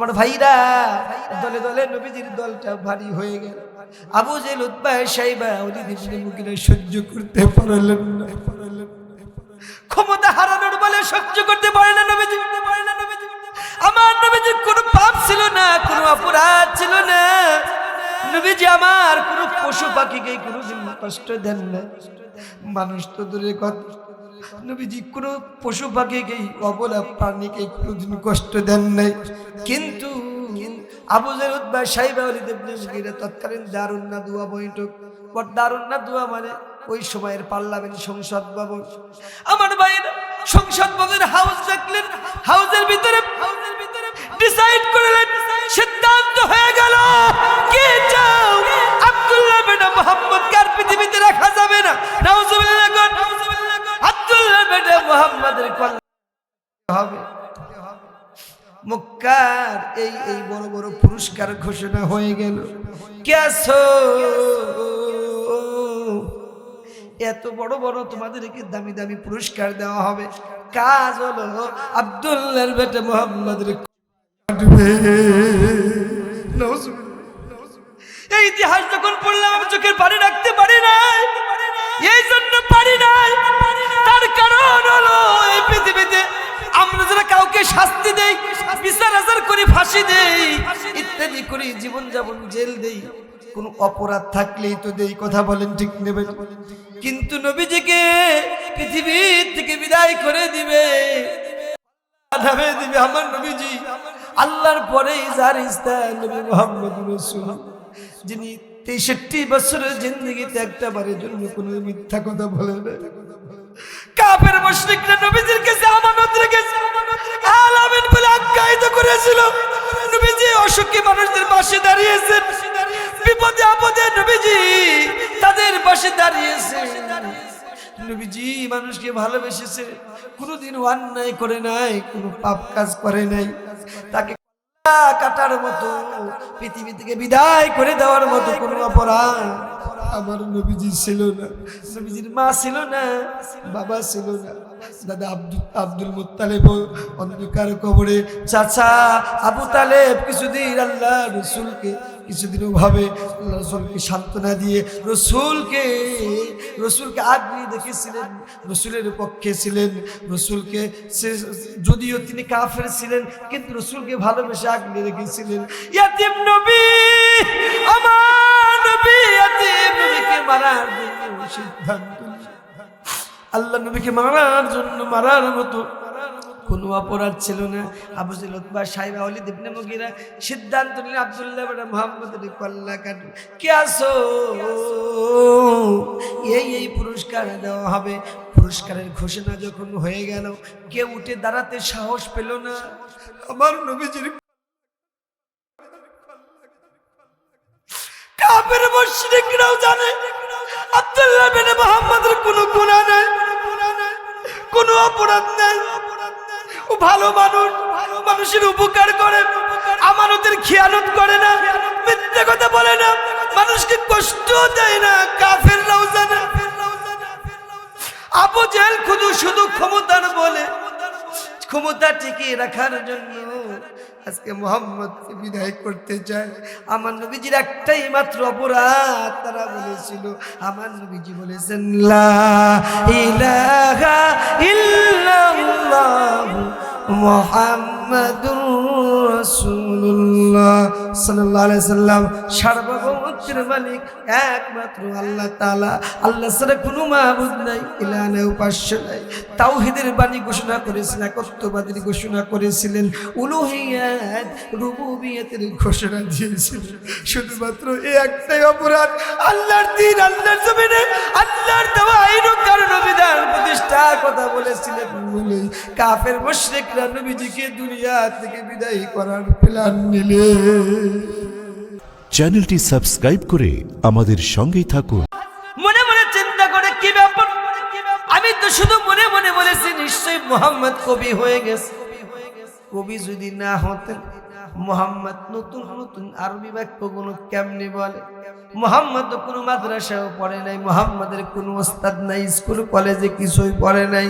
আমার ভাইরা দলে দলে নবীজির দলটা ভারী হয়ে গেল। আবু জেহেল উতবা শাইবা ওলিদ ইবনে মুগীরা সহ্য করতে পারলেন না, ক্ষমতা হারানোর বলে সহ্য করতে পারে না নবীজি। আমার নবীজির কোনো পাপ ছিল না, কোনো অপরাধ ছিল না। নবীজি আমার কোনো পশু পাখিকে কোনোদিন কষ্ট দেন না। মানুষ তো দূরের কথা, নবীজি কোনো পশু পাখিকে অবলা প্রাণীকে কোনোদিন কষ্ট দেন নাই। কিন্তু আবু জেহেল উতবা শাইবা ওলিদ ইবনে মুগীরা তৎকালীন দারুন নাদওয়া বৈঠক, দারুন নাদওয়া মানে ওই সময়ের পার্লামেন্ট সংসদ ভবন। আমার ভাইরা সংসদ ভবনের হাউস দেখলেন, হাউসের ভিতরে ডিসাইড করলেন, সিদ্ধান্ত হয়ে গেল কে চাও আব্দুল্লাহ বিন মুহাম্মদ কার পৃথিবীতে রাখা যাবে না। নাউজুবিল্লাহ, আব্দুল্লাহ বিন মুহাম্মদের কল্যাণ হবে। মক্কার এই বড় বড় পুরস্কার ঘোষণা হয়ে গেল। কে আছো? এত বড় বড় তোমাদেরকে দামি দামি পুরস্কার দেওয়া হবে। কাজ হলো আব্দুল্লাহর বেটা মুহাম্মদের এই ইতিহাস যখন পড়লাম আমি চোখের পানি রাখতে পারি নাই। এই জন্য পারি নাই, তার কারণ হলো এই পৃথিবীতে আমরা যারা কাউকে শাস্তি দেই, বিচার আচার করে ফাঁসি দেই, ইত্যাদি করি, জীবন যাপন জেল দেই, কোন অপরাধ থাকলেই তো দেই। কথা বলেন ঠিক নেবেন? কিন্তু নবীজিকে পৃথিবী থেকে বিদায় করে দিবে, আমার নবীজি আল্লাহর পরেই যার স্থান নবী মুহাম্মদ রাসূল, যিনি 63 বছরের জিন্দেগিতে একটা বারের জন্য কোনো মিথ্যা কথা বলে না। কাফের মুশরিকরা নবীজির কাছে আমানত রেখেছে, আলামিন বলে আখ্যায়িত করেছিল। নবীজি অসুখী মানুষদের পাশে দাঁড়িয়েছেন, বিপদে আপদে নবীজি তাদের পাশে দাঁড়িয়েছে। নবীজি মানুষকে ভালোবেসেছে, কোনোদিন অন্যায় করে নাই, কোনো পাপ কাজ করে নাই। তাকে কাটার মতো পৃথিবী থেকে বিদায় করে দেওয়ার মতো কোনো অপরাধ আমার নবীজি ছিল না। নবীজির মা ছিল না, বাবা ছিল না, দাদা আব্দুল মুত্তালিব অন্ধকার কবরে, চাচা আবু তালেব কিছুদিন আল্লাহ রসুলকে কিছুদিন ওভাবে আল্লাহ রসুলকে সান্ত্বনা দিয়ে রসুলকে আগ্রহী দেখেছিলেন, রসুলের পক্ষে ছিলেন। রসুলকে যদিও তিনি কাফের ছিলেন কিন্তু রসুলকে ভালোবেসে আগ্রহী রেখেছিলেন। ইয়াতিম নবী, আমার নবী ইয়াতিম নবীকে মারার জন্য সিদ্ধান্ত, আল্লাহ নবীকে মারার জন্য মারার মতো কোনো অপরাধ ছিল না। আবু জেহেল উতবা শাইবা ওলিদ ইবনে মুগীরা সিদ্ধান্ত নিলেন আব্দুল্লাহ বিন মুহাম্মদের কল্লা কাটু। কে আছো? এই পুরস্কার দেওয়া হবে। পুরস্কারের ঘোষণা যখন হয়ে গেল, কেউ উঠে দাঁড়াতে সাহস পেল না। আমার নবীজির কাফের মুশরিকরাও জানে আব্দুল্লাহ বিন মুহাম্মদের কোনো গুনাহ নাই, কোনো অপরাধ নাই। ও ভালো মানুষ, মানুষের উপকার করে, আমানতের খেয়ানত করে না, মিথ্যা কথা বলে না, মানুষকে কষ্ট দেয় না। কাফেররাও জানে। আবু জেহেল শুধু ক্ষমতার বলে, ক্ষমতা টিকিয়ে রাখার জন্য আজকে মুহাম্মদকে বিদায় করতে চায়। আমার নবীজির একটাই মাত্র অপরাধ, তারা বলেছিল, আমার নবীজি বলেছেন লা ইলাহা ইল্লাল্লাহ মুহাম্মাদুর রাসূলুল্লাহ সাল্লাল্লাহু আলাইহি সাল্লাম। সার্বভৌমত্বের মালিক একমাত্র আল্লাহ তাআলা, আল্লাহ ছাড়া কোনো মাবুদ নাই, ইলাহ নাই, উপাস্য নাই। তাওহীদের বাণী ঘোষণা করেছিলেন, একত্ববাদের ঘোষণা করেছিলেন, উলুহিয়াত রুবুবিয়তের ঘোষণা দিয়েছিলেন। শুধুমাত্র এই একটাই অপরাধ, আল্লাহর দ্বীন, আল্লাহর জমিনে আল্লাহর দেওয়া আইন ও কানুন বিধান প্রতিষ্ঠার কথা বলেছিলেন বলেই কাফের মুশরিকরা নবীজিকে দুনিয়া থেকে বিদায় করার প্ল্যান নিলে। চ্যানেলটি সাবস্ক্রাইব করে আমাদের সঙ্গেই থাকুন। মনে মনে চিন্তা করে কি ব্যাপার, আমি তো শুধু মনে মনে বলেছি নিশ্চয়ই মুহাম্মদ কবি হয়ে গেছে। কবি যদি না হতেন মুহাম্মদ নতুন নতুন আরবি বাক্যগুলো কেমনে বলে। মুহাম্মদ তো কোনো মাদ্রাসাও পড়ে নাই, মুহাম্মাদের কোনো ওস্তাদ নাই, স্কুল কলেজে কিছুই পড়ে নাই,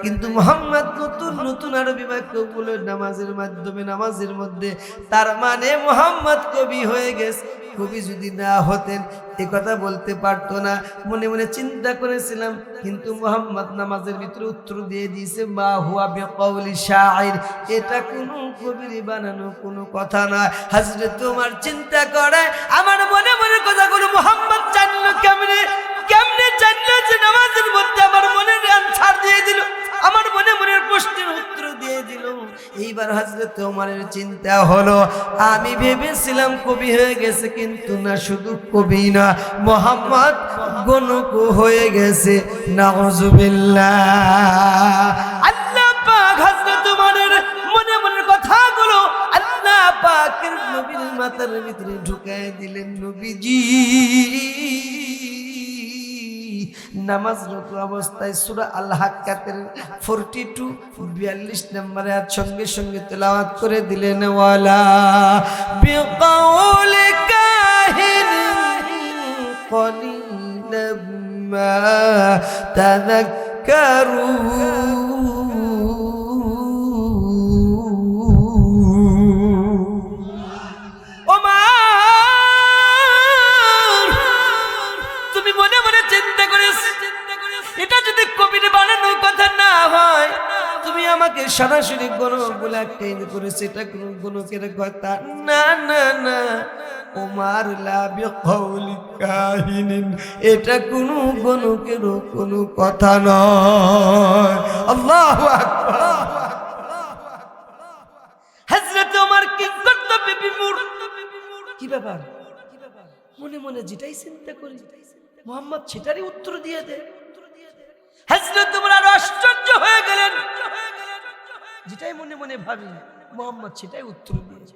কিন্তু মুহাম্মদ নতুন নতুন আরবি বাক্যগুলো নামাজের মাধ্যমে নামাজের মধ্যে, তার মানে মুহাম্মদ কবি হয়ে গেছে। কবি যদি না হতেন এ কথা বলতে পারতো না। মনে মনে চিন্তা করেছিলাম, কিন্তু মুহাম্মদ নামাজের ভিতরে উত্তর দিয়ে দিয়েছে মা হুয়া বিকাউলি শাইর, এটা কোনো কবির বানানো কোনো কথা না। হযরত ওমর চিন্তা করে আমার মনে মনে কথাগুলো মুহাম্মদ জানলো কেমনে, কেমনে জানলো যে নামাজের মধ্যে আমার মনের আনসার দিয়ে দিল, আমার মনে মনের প্রশ্নের উত্তর দিয়ে দিল। এইবার হযরত ওমরের চিন্তা হলো, আমি ভেবেছিলাম কবি হয়ে গেছে, কিন্তু না, শুধু কবি না, মুহাম্মদ গণক হয়ে গেছে। নাউযুবিল্লাহ। আল্লাহ পাক হযরত ওমরের মনে মনের কথাগুলো আল্লাহ পাকের নবীর মাথার ভিতরে ঢুকায় দিলেন। নবীজি নামাজরত অবস্থায় সূরা আল হাক্কাতের 42 নম্বর আয়াত সঙ্গে সঙ্গে তেলাওয়াত করে দিলেন, ওয়ালা বিকাউলি কাহিন কলিলাম মা তাযাক্কারুন। তুমি মনে মনে চিন্তা করেছ এটা যদি কবির বানানোর কথা না হয়, তুমি আমাকে সরাসরি গণক বলে আখ্যায়িত করেছে, এটা কোন গণকের কথা না। না না, ওমর লা বিকাউলি কাহিনিন, এটা কোন গণকের কোন কথা নয়। আল্লাহু আকবার। হযরত ওমর কি কর্তব্যে বিমূঢ়। কি ব্যাপার? মনে মনে যেটাই চিন্তা করি মুহাম্মদ সেটারই উত্তর দিয়ে দেয়। হযরত ওমর আরো আশ্চর্য হয়ে গেলেন, যেটাই মনে মনে ভাবি মুহাম্মদ সেটাই উত্তর দিয়েছে।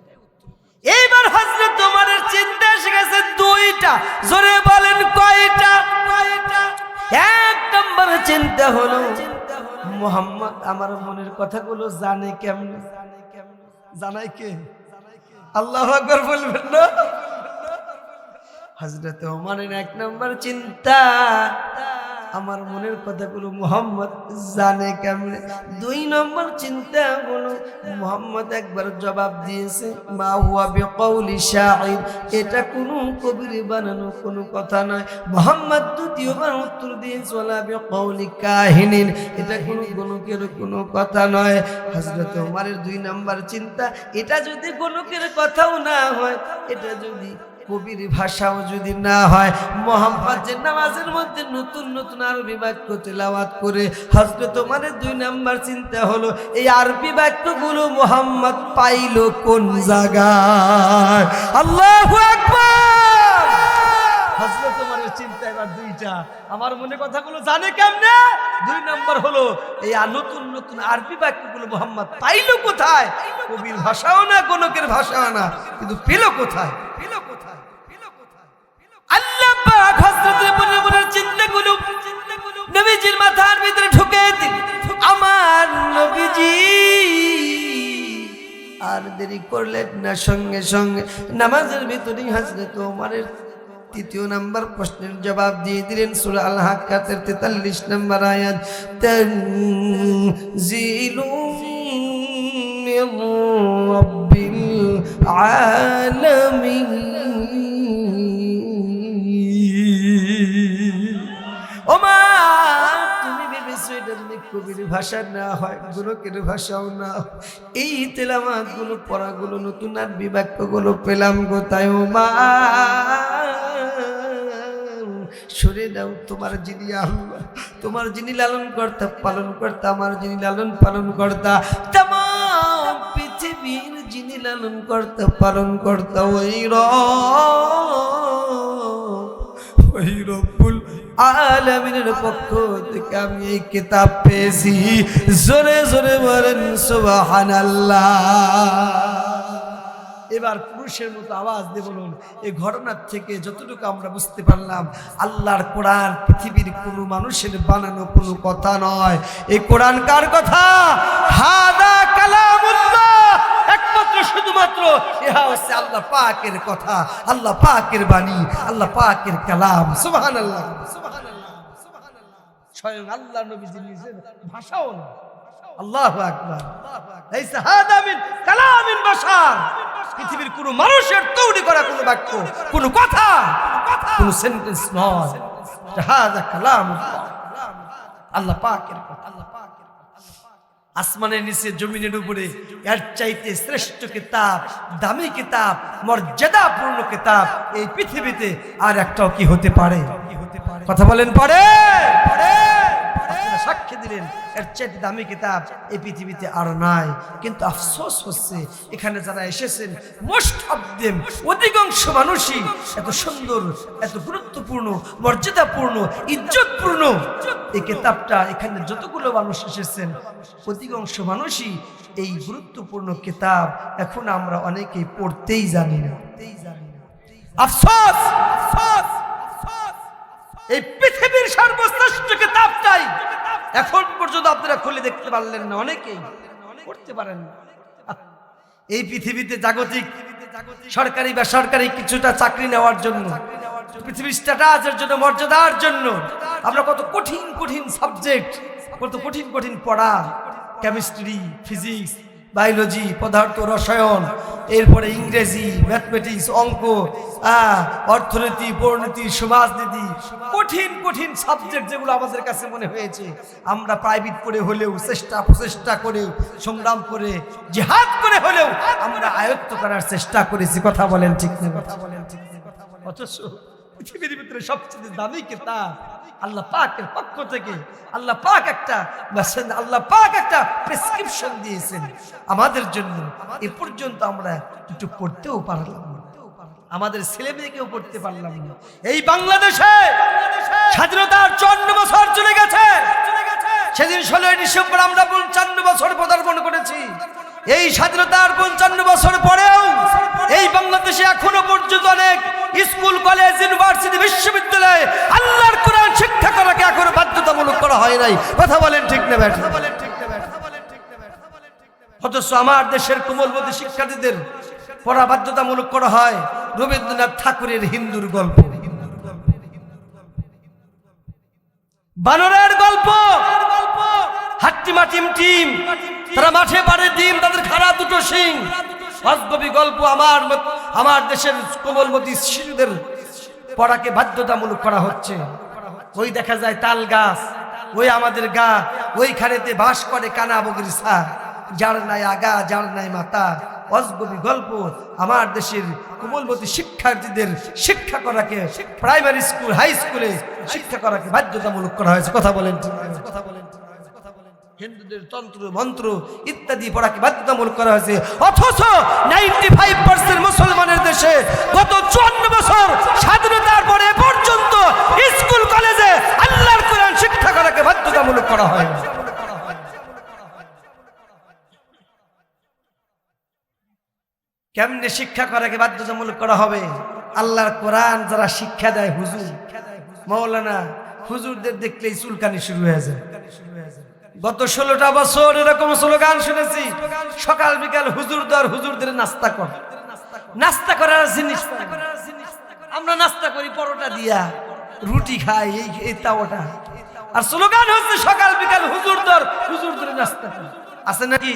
এইবার হযরত ওমরের চিন্তা এসে গেছে দুইটা। জোরে বলেন কয়টা? এক নম্বর চিন্তা হলো, মুহাম্মদ আমার মনের কথাগুলো জানে কেমনে? জানাই কে? আল্লাহু আকবার বলবেন না? হযরত ওমরের এক নম্বর চিন্তা, আমার মনের কথাগুলো মুহাম্মদ জানে কেমনে? দুই নম্বর চিন্তা হলো, মুহাম্মদ একবার জবাব দিয়েছে মা হুয়া বিকাউলি শাইর, এটা কোনো কবির বানানো কোনো কথা নয়। মুহাম্মদ দ্বিতীয়বার উত্তর দিয়েছে ওয়ালা বিকাউলি কাহিনিন, এটা কোনো গণকের কোনো কথা নয়। হযরত ওমরের দুই নম্বর চিন্তা, এটা যদি গণকের কথাও না হয়, এটা যদি কবির ভাষাও যদি না হয়, মুহাম্মদ যে নামাজের মধ্যে নতুন নতুন আরবি বাক্য তেলাওয়াত করে, হযরত ওমরের দুই নাম্বার চিন্তা হলো এই আরবি বাক্যগুলো মুহাম্মদ পাইল কোন জায়গায়? আল্লাহু আকবার। হযরত ওমরের চিন্তা এবার দুইটা, আমার মনে কথাগুলো জানে কেমনে? দুই নাম্বার হলো এই নতুন নতুন আরবি বাক্যগুলো মুহাম্মদ পাইল কোথায়? কবির ভাষাও না, গণকের ভাষাও না, কিন্তু পেল কোথায়? আল্লাহ পাক হযরতের মনে মনে চিন্তাগুলো নবীজির মাথার ভিতরে ঢুকে দিন। আমার নবীজি আর দেরি করলেন না, সঙ্গে সঙ্গে নামাজের ভিতরে হযরত ওমরের তৃতীয় নাম্বার প্রশ্নের জবাব দিয়ে দিলেন। সূরা আল হাক্কাতের 43 নম্বর আয়াত, তানজিলুম মির রাব্বিল আলামিন। তুমি ভেবেছো এটা যদি কবির ভাষা না হয়, গণকের ভাষাও না, এই তেলাওয়াত গুলো পড়াগুলো নতুন আরবি বাক্যগুলো পেলাম কোথায়? ওমা সরে দাও, তোমার যিনি আল্লাহ, তোমার যিনি লালন কর্তা পালন কর্তা, আমার যিনি লালন পালন কর্তা, তামাম পৃথিবীর যিনি লালন কর্তা পালন কর্তা, ওই রব্বুল আলামিনের পক্ষ থেকে আমি এই কিতাব পেয়েছি। জোরে জোরে বলেন সুবহানাল্লাহ। এবার পুরুষের মতো আওয়াজ দিয়ে বলুন, এই ঘটনার থেকে যতটুকু আমরা বুঝতে পারলাম, আল্লাহর কোরআন পৃথিবীর কোনো মানুষের বানানো কোনো কথা নয়। এই কোরআন কার কথা? হাদা কালামুল্লাহ, একমাত্র শুধুমাত্র ইহা হচ্ছে আল্লাহ পাকের কথা, আল্লাহ পাকের বাণী, আল্লাহ পাকের কালাম। সুবহানাল্লাহ, স্বয়ং আল্লাহ নবীজি নিজের ভাষাও না। আল্লাহু আকবার। লাইসা হাদা মিন কালামিন বাশার, পৃথিবীর কোন মানুষের তৈরি করা কোন বাক্য, কোন কথা, কোন সেন্টেন্স নয়। হাদা কালামুল্লাহ, আল্লাহ পাকের কথা। আসমানের নিচে জমিনের উপরে এর চাইতে শ্রেষ্ঠ কিতাব, দামি কিতাব, মর্যাদাপূর্ণ কিতাব এই পৃথিবীতে আর একটাও কি হতে পারে? কথা বলেন পারে? আপনারা সাক্ষী দিলেন এর চাইতে দামি কিতাব এই পৃথিবীতে আর নাই। কিন্তু আফসোস হচ্ছে এখানে যারা এসেছেন মোস্ট অফ দেম, অধিকাংশ মানুষই এত সুন্দর, এত গুরুত্বপূর্ণ, মর্যাদাপূর্ণ, ইজ্জতপূর্ণ এই কিতাবটা, এখানে যতগুলো মানুষ এসেছেন অধিকাংশ মানুষই এই গুরুত্বপূর্ণ কিতাব এখন আমরা অনেকেই পড়তেই জানি না। আফসোস, এই পৃথিবীর সর্বশ্রেষ্ঠ কিতাবটাই এখন পর্যন্ত আপনারা খুলে দেখতে পারলেন না, অনেকেই পড়তে পারেন না। এই পৃথিবীতে জাগতিক, সরকারি বেসরকারি কিছুটা চাকরি নেওয়ার জন্য, পৃথিবীর স্ট্যাটাসের জন্য, মর্যাদার জন্য আমরা কত কঠিন কঠিন সাবজেক্ট, কত কঠিন কঠিন পড়া, কেমিস্ট্রি, ফিজিক্স, বায়োলজি, পদার্থ, রসায়ন, এরপরে ইংরেজি, ম্যাথমেটিক্স, অঙ্ক, অর্থনীতি, পরিণতি, সমাজনীতি, কঠিন কঠিন সাবজেক্ট যেগুলো আমাদের কাছে মনে হয়েছে আমরা প্রাইভেট করে হলেও প্রচেষ্টা করে, সংগ্রাম করে, জিহাদ করে হলেও আমরা আয়ত্ত করার চেষ্টা করেছি। কথা বলেন ঠিক না? কথা বলেন ঠিক না? অথচ পৃথিবীর ভিতরে সবচেয়ে দামি কিতাব আল্লাহ পাকের পক্ষ থেকে আল্লাহ পাক একটা প্রেসক্রিপশন দিয়েছেন আমাদের জন্য। এ পর্যন্ত আমরা একটু পড়তেও পারলাম না, আমাদের ছেলে মেয়েকেও পড়তে পারলাম না। এই বাংলাদেশে স্বাধীনতার 54 বছর চলে গেছে। সেদিন 16 ডিসেম্বর আমরা 55 বছর পদার্পণ করেছি। এই স্বাধীনতার 55 বছর পরেও এই বাংলাদেশে এখনো পর্যন্ত অনেক স্কুল, কলেজ, ইউনিভার্সিটি, বিশ্ববিদ্যালয়ে আল্লাহর কোরআন শিক্ষা করাকে এখনো বাধ্যতামূলক করা হয় নাই। কথা বলেন ঠিক না ব্যাটা? অথচ আমার দেশের কোমলমতি শিক্ষার্থীদের পড়া বাধ্যতামূলক করা হয় রবীন্দ্রনাথ ঠাকুরের হিন্দুর গল্প, বানরের গল্প, হাট্টিমা টিম, তারা মাঠে পাড়ে ডিম, তাদের খাড়া দুটো শিং, অজগবি গল্প আমার দেশের কোমলমতি শিশুদের পড়াকে বাধ্যতামূলক করা হচ্ছে। ওই দেখা যায় তাল গাছ, ওই আমাদের গা, ওইখানেতে বাস করে কানা বগির ছা, যার নাই আগা, যার নাই মাথা। অজগবি গল্প আমার দেশের কোমলমতি শিক্ষার্থীদের শিক্ষা করাকে, প্রাইমারি স্কুল, হাই স্কুলে শিক্ষা করাকে বাধ্যতামূলক করা হয়েছে। কথা বলেন ঠিক? কথা বলেন। হিন্দুদের তন্ত্র মন্ত্র ইত্যাদি পড়াকে বাধ্যতামূলক করা হয়েছে। অথচ 95% মুসলমানের দেশে গত 54 বছর স্বাধীনতার পরে পর্যন্ত স্কুল কলেজে আল্লাহর কোরআন শিক্ষা করাকে বাধ্যতামূলক করা হয়। কেমনে শিক্ষা করাকে বাধ্যতামূলক করা হবে? আল্লাহর কোরআন যারা শিক্ষা দেয়, হুজুর, মাওলানা, হুজুরদের দেখলেই চুলকানি শুরু হয়ে যায়। গত 16টা বছর এরকম স্লোগান শুনেছি, সকাল বিকাল হুজুর দর, হুজুরদের নাস্তা কর। নাস্তা করার জিনিস আমরা নাস্তা করি পরোটা দিয়া, রুটি খাই, এই তাওটা, আর স্লোগান হচ্ছে সকাল বিকাল হুজুর দর, হুজুরদের নাস্তা কর। আছে নাকি?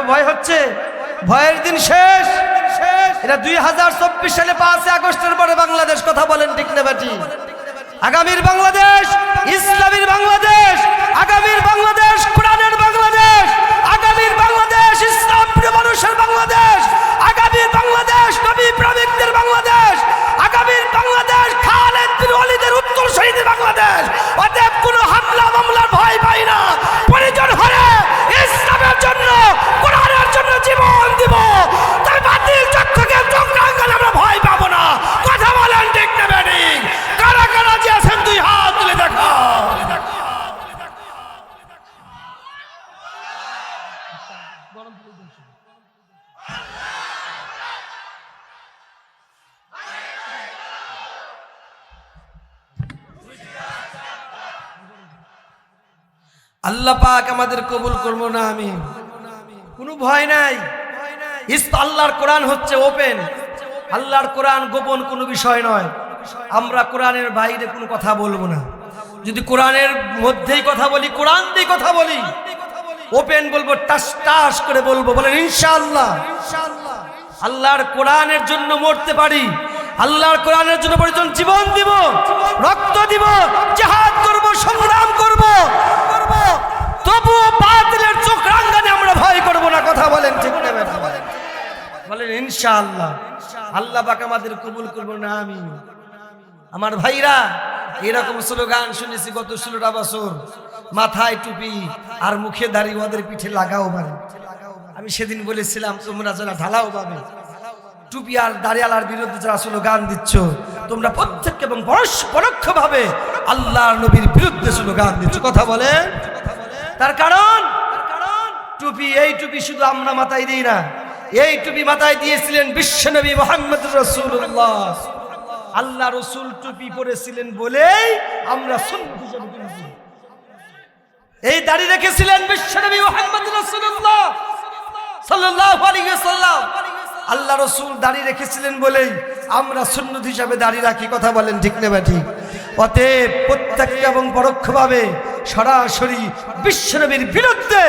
ভয় হচ্ছে? ভয়ের দিন শেষ। এটা 2024 সালে 5 আগস্টের পরে বাংলাদেশ। কথা বলেন ঠিক না বেটি? আগামীর বাংলাদেশ ইসলামের বাংলাদেশ, আগামীর বাংলাদেশ কোরআনের বাংলাদেশ, আগামীর বাংলাদেশ ইসলাম প্রিয় মানুষের বাংলাদেশ, আগামীর বাংলাদেশ নবী প্রেমিকদের বাংলাদেশ, আগামীর বাংলাদেশ খালেদ বিন ওয়ালিদের উত্তরসূরিদের বাংলাদেশ। অতএব কোনো হামলা মামলার ভয় পাই না। প্রয়োজন হলে ইসলামের জন্য, কোরআনের জন্য জীবন দিব। তবে বাতিল চক্রকে চক্রাঙ্গনে আমরা ভয় পাবো না। কথা বলেন ঠিক না বেটি? কারা কারা যে আছেন দুই হাত তুলে দেখা। আল্লাহ পাক আমাদের কবুল করবো না। আমি কোনো ভয় নাই। আল্লাহর কোরআন হচ্ছে ওপেন, আল্লাহর কোরআন গোপন কোনো বিষয় নয়। আমরা কোরআনের বাইরে কোনো কথা বলবো না। যদি কোরআনের মধ্যেই কথা বলি, কোরআন দিয়ে কথা বলি, ওপেন বলবো, টাস টাস করে বলবো, বলেন ইনশাআল্লাহ। আল্লাহর কোরআনের জন্য মরতে পারি, আল্লাহর কোরআনের জন্য পর্যন্ত জীবন দিব, রক্ত দিব, জিহাদ করব, সংগ্রাম করব, তবুও বাতিলের চোখ রাঙানি আমরা ভয় করব না। কথা বলেন ঠিক না বেটা? বলেন ইনশাআল্লাহ। আল্লাহ পাক আমাদের কবুল করবো না। আমি আমার ভাইরা এরকম স্লোগান শুনেছি গত 16টা বছর, মাথায় টুপি আর মুখে দাড়ি, ওদের পিঠে লাগাও পারে। আমি সেদিন বলেছিলাম তোমরা যারা ঢালাও পাবে, টুপি আর দাড়িওয়ালার বিরুদ্ধে যারা স্লোগান দিচ্ছ, তোমরা প্রত্যেক এবং পরোক্ষভাবে আল্লাহর নবীর বিরুদ্ধে স্লোগান দিচ্ছ। কথা বলে তার কারণ টুপি, এই টুপি শুধু আমরা মাথায় দিই না, এই টুপি মাথায় দিয়েছিলেন বিশ্বনবী মুহাম্মদ রাসূলুল্লাহ। আল্লাহ রসুল টুপি পরেছিলেন বলেই আমরা সুন্নাত হিসেবে কিনেছি। এই দাড়ি রেখেছিলেন বিশ্বনবী মুহাম্মদ রাসূলুল্লাহ সাল্লাল্লাহু আলাইহি ওয়াসাল্লাম। আল্লাহ রসুল দাড়ি রেখেছিলেন বলেই আমরা সুন্নাত হিসাবে দাড়ি রাখি। কথা বলেন ঠিক না ঠিক? অতএব প্রত্যক্ষ এবং পরোক্ষভাবে সরাসরি বিশ্বনবীর বিরুদ্ধে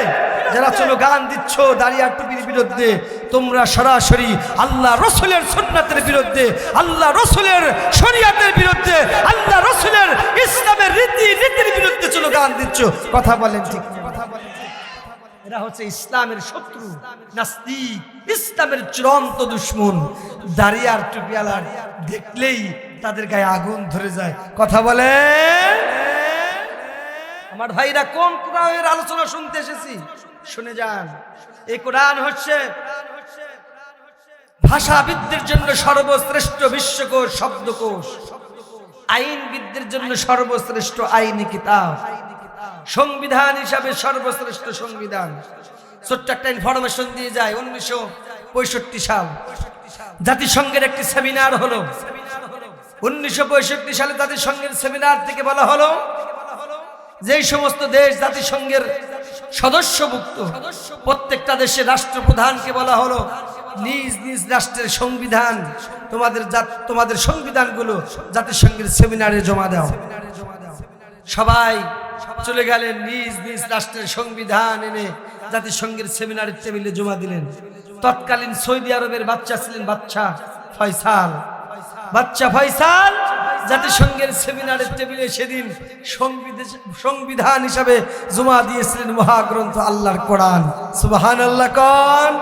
যারা স্লোগান দিচ্ছ, দাড়ি আর টুপির বিরুদ্ধে, তোমরা সরাসরি আল্লাহ রসুলের সুন্নাতের বিরুদ্ধে, আল্লাহ রসুলের শরীয়তের বিরুদ্ধে, আল্লাহ রসুলের ইসলামের রীতির বিরুদ্ধে স্লোগান দিচ্ছ। কথা বলেন ঠিক? এরা হচ্ছে ইসলামের শত্রু, নাস্তিক, ইসলামের চূড়ান্ত দুশমন। দাড়ি আর টুপিওয়ালার দেখলেই তাদের গায়ে আগুন ধরে যায়। কথা বলে আমার ভাইরা, কোন কোরআনের আলোচনা শুনতে এসেছি শুনে যান। এই কোরআন হচ্ছে ভাষাবিদদের জন্য সর্বশ্রেষ্ঠ বিশ্বকোষ, শব্দকোষ, আইনবিদদের জন্য সর্বশ্রেষ্ঠ আইনি কিতাব, সংবিধান হিসাবে সর্বশ্রেষ্ঠ সংবিধান। ছোট্ট একটা ইনফরমেশন দিয়ে যায়। 1965 সাল জাতিসংঘের একটি সেমিনার হলো। 1965 সালে জাতিসংঘের সেমিনার থেকে বলা হলো, যেই সমস্ত দেশ জাতিসংঘের সদস্যভুক্ত প্রত্যেকটা দেশের রাষ্ট্রপ্রধানকে বলা হলো, নিজ নিজ রাষ্ট্রের সংবিধান, তোমাদের সংবিধানগুলো জাতিসংঘের সেমিনারে জমা দাও। সবাই চলে গেলেন, নিজ নিজ রাষ্ট্রের সংবিধান এনে জাতিসংঘের সেমিনারের টেবিলে জমা দিলেন। তৎকালীন সৌদি আরবের বাচ্চা ছিলেন বাচ্চা ফয়সাল জাতিসংঘের সেমিনারের টেবিলে সেদিন সংবিধান হিসাবে জমা দিয়েছিলেন মহাগ্রন্থ আল্লাহর কোরআন। সুবহানাল্লাহ। কোন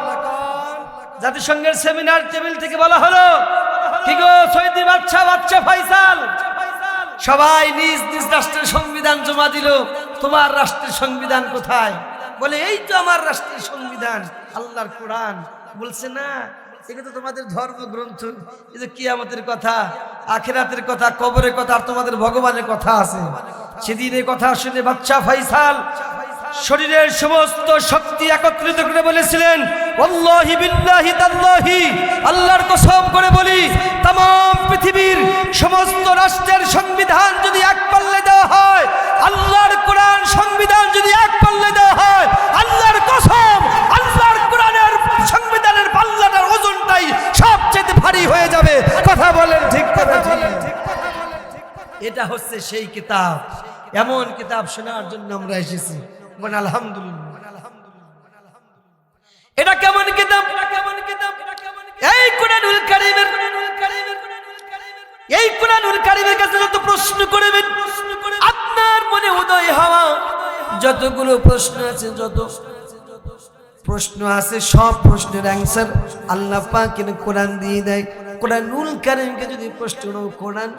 জাতিসংঘের সেমিনার টেবিল থেকে বলা হলো, কি গো সৌদি বাচ্চা ফয়সাল, সবাই নিজ নিজ রাষ্ট্রের সংবিধান জমা দিল, তোমার রাষ্ট্রের সংবিধান কোথায়? বলে এই তো আমার রাষ্ট্রের সংবিধান, আল্লাহর কোরআন। বলছে না, এটা তো তোমাদের ধর্মগ্রন্থ, এই যে কিয়ামতের কথা, আখিরাতের কথা, কবরের কথা, আর তোমাদের ভগবানের কথা আছে। সেদিন এই কথা শুনে বাচ্চা ফয়সাল শরীরের সমস্ত শক্তি একত্রিত করে বলেছিলেন, ওয়াল্লাহি বিল্লাহি তাল্লাহি, আল্লাহর কসম করে বলি, तमाम পৃথিবীর সমস্ত রাষ্ট্রের সংবিধান যদি এক পাল্লে দেওয়া হয়, আল্লাহর কোরআন সংবিধান যদি এক পাল্লে দেওয়া হয়, আল্লাহর কসম, আল্লাহর কোরআনের সংবিধানের পাল্লাটার ওজনটাই সবচেয়ে ভারী হয়ে যাবে। কথা বলেন ঠিক কথা? এটা হচ্ছে সেই কিতাব। এমন কিতাব শোনার জন্য আমরা এসেছি। বলেন আলহামদুলিল্লাহ। এটা কেমন কিতাব? এই কোরআনুল কারীমের কাছে যত প্রশ্ন করবেন, আপনার মনে উদয় হওয়া যতগুলো প্রশ্ন আছে, যত প্রশ্ন আছে, সব প্রশ্নের অ্যানসার আল্লাহ পাক কোরআন দিয়ে দেয়। কোরআনুল কারীমকে যদি প্রশ্ন কোরআন,